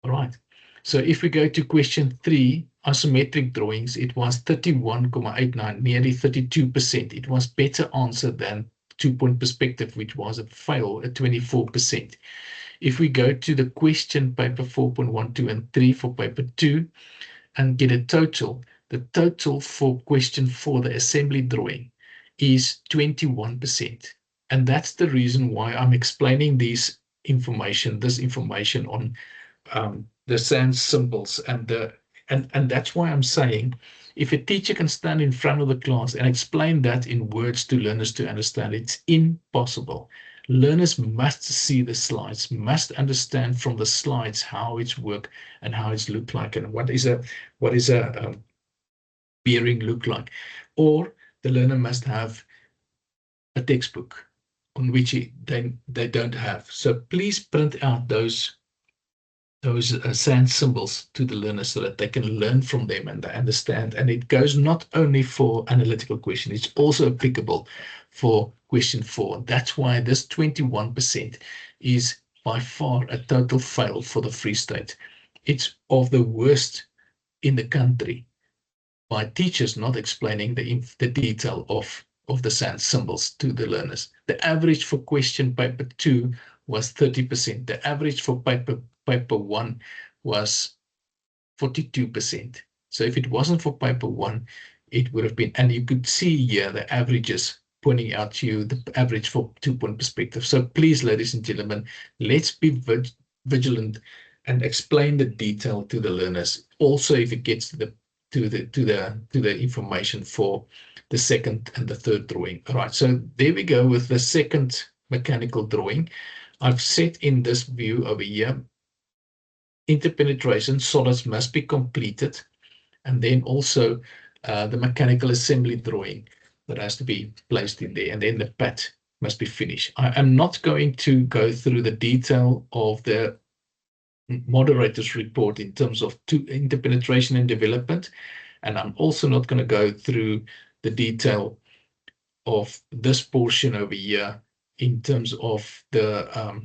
All right. So if we go to question 3, isometric drawings, it was 31.89, nearly 32%. It was better answered than 2-point perspective, which was a fail at 24%. If we go to the question paper 4.12 and 3 for paper 2 and get a total, the total for question 4, the assembly drawing, is 21%. And that's the reason why I'm explaining this information on the SANS symbols, and that's why I'm saying, if a teacher can stand in front of the class and explain that in words to learners to understand, it's impossible. Learners must see the slides, must understand from the slides how it's work and how it's look like, and what is a bearing look like. Or the learner must have a textbook on which they don't have. So please print out those SANS symbols to the learners so that they can learn from them and they understand. And it goes not only for analytical question, it's also applicable for question 4. That's why this 21% is by far a total fail for the Free State. It's of the worst in the country by teachers not explaining the detail of the SANS symbols to the learners. The average for question paper 2 was 30%. The average for paper 1 was 42%. So if it wasn't for paper 1, it would have been, and you could see here the averages pointing out to you the average for 2-point perspective. So please, ladies and gentlemen, let's be vigilant and explain the detail to the learners. Also, if it gets to the information for the second and the third drawing. All right, so there we go with the second mechanical drawing. I've set in this view over here, interpenetration solids must be completed, and then also the mechanical assembly drawing. that has to be placed in there, and then the PAT must be finished. I am not going to go through the detail of the moderator's report in terms of interpenetration and development, and I'm also not going to go through the detail of this portion over here in terms of the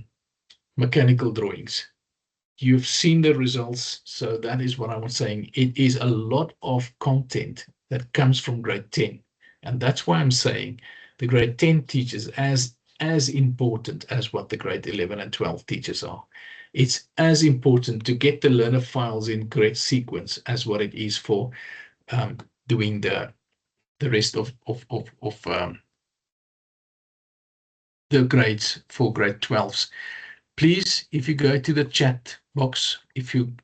mechanical drawings. You've seen the results, so that is what I was saying. It is a lot of content that comes from grade 10, and that's why I'm saying the grade 10 teachers as important as what the grade 11 and 12 teachers are. It's as important to get the learner files in correct sequence as what it is for doing the rest of the grades for grade 12s. Please, if you go to the chat box, if you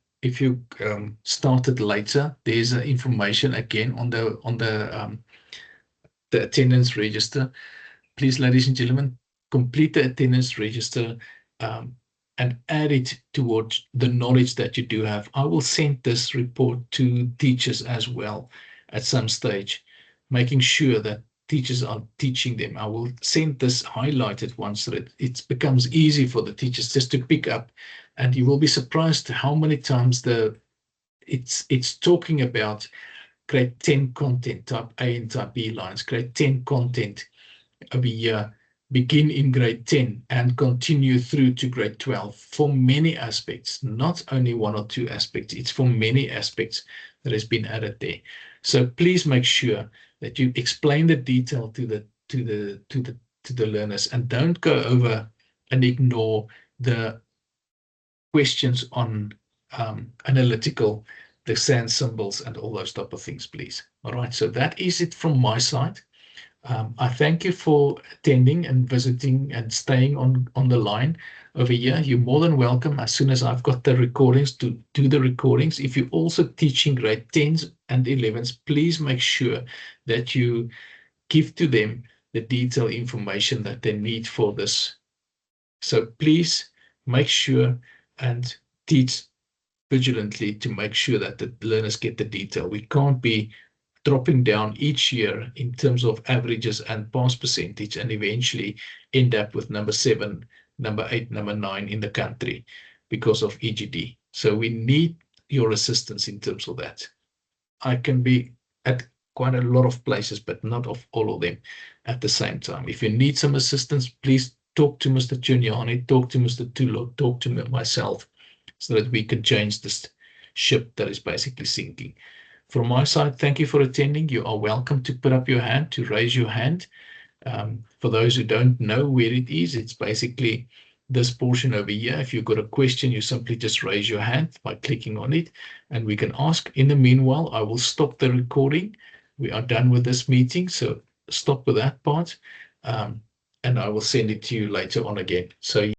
started later, there's information again on the attendance register. Please, ladies and gentlemen, complete the attendance register and add it towards the knowledge that you do have. I will send this report to teachers as well at some stage, making sure that teachers are teaching them. I will send this highlighted once so that it becomes easy for the teachers just to pick up, and you will be surprised how many times it's talking about grade 10 content, type A and type B lines, grade 10 content over here, begin in grade 10 and continue through to grade 12 for many aspects, not only one or two aspects. It's for many aspects that has been added there. So please make sure that you explain the detail to the learners, and don't go over and ignore the questions on analytical, the sand symbols and all those type of things, please. All right, so that is it from my side. I thank you for attending and visiting and staying on the line over here. You're more than welcome as soon as I've got the recordings to do the recordings. If you're also teaching grade 10s and 11s, please make sure that you give to them the detailed information that they need for this. So please make sure and teach vigilantly to make sure that the learners get the detail. We can't be dropping down each year in terms of averages and pass percentage and eventually end up with number 7, number 8, number 9 in the country because of EGD. So we need your assistance in terms of that. I can be at quite a lot of places, but not of all of them at the same time. If you need some assistance, please talk to Mr. Giuliani, talk to Mr. Tulo, talk to myself, so that we can change this ship that is basically sinking. From my side, thank you for attending. You are welcome to put up your hand, to raise your hand. For those who don't know where it is, it's basically this portion over here. If you've got a question, you simply just raise your hand by clicking on it, and we can ask. In the meanwhile, I will stop the recording. We are done with this meeting, so stop with that part, and I will send it to you later on again. So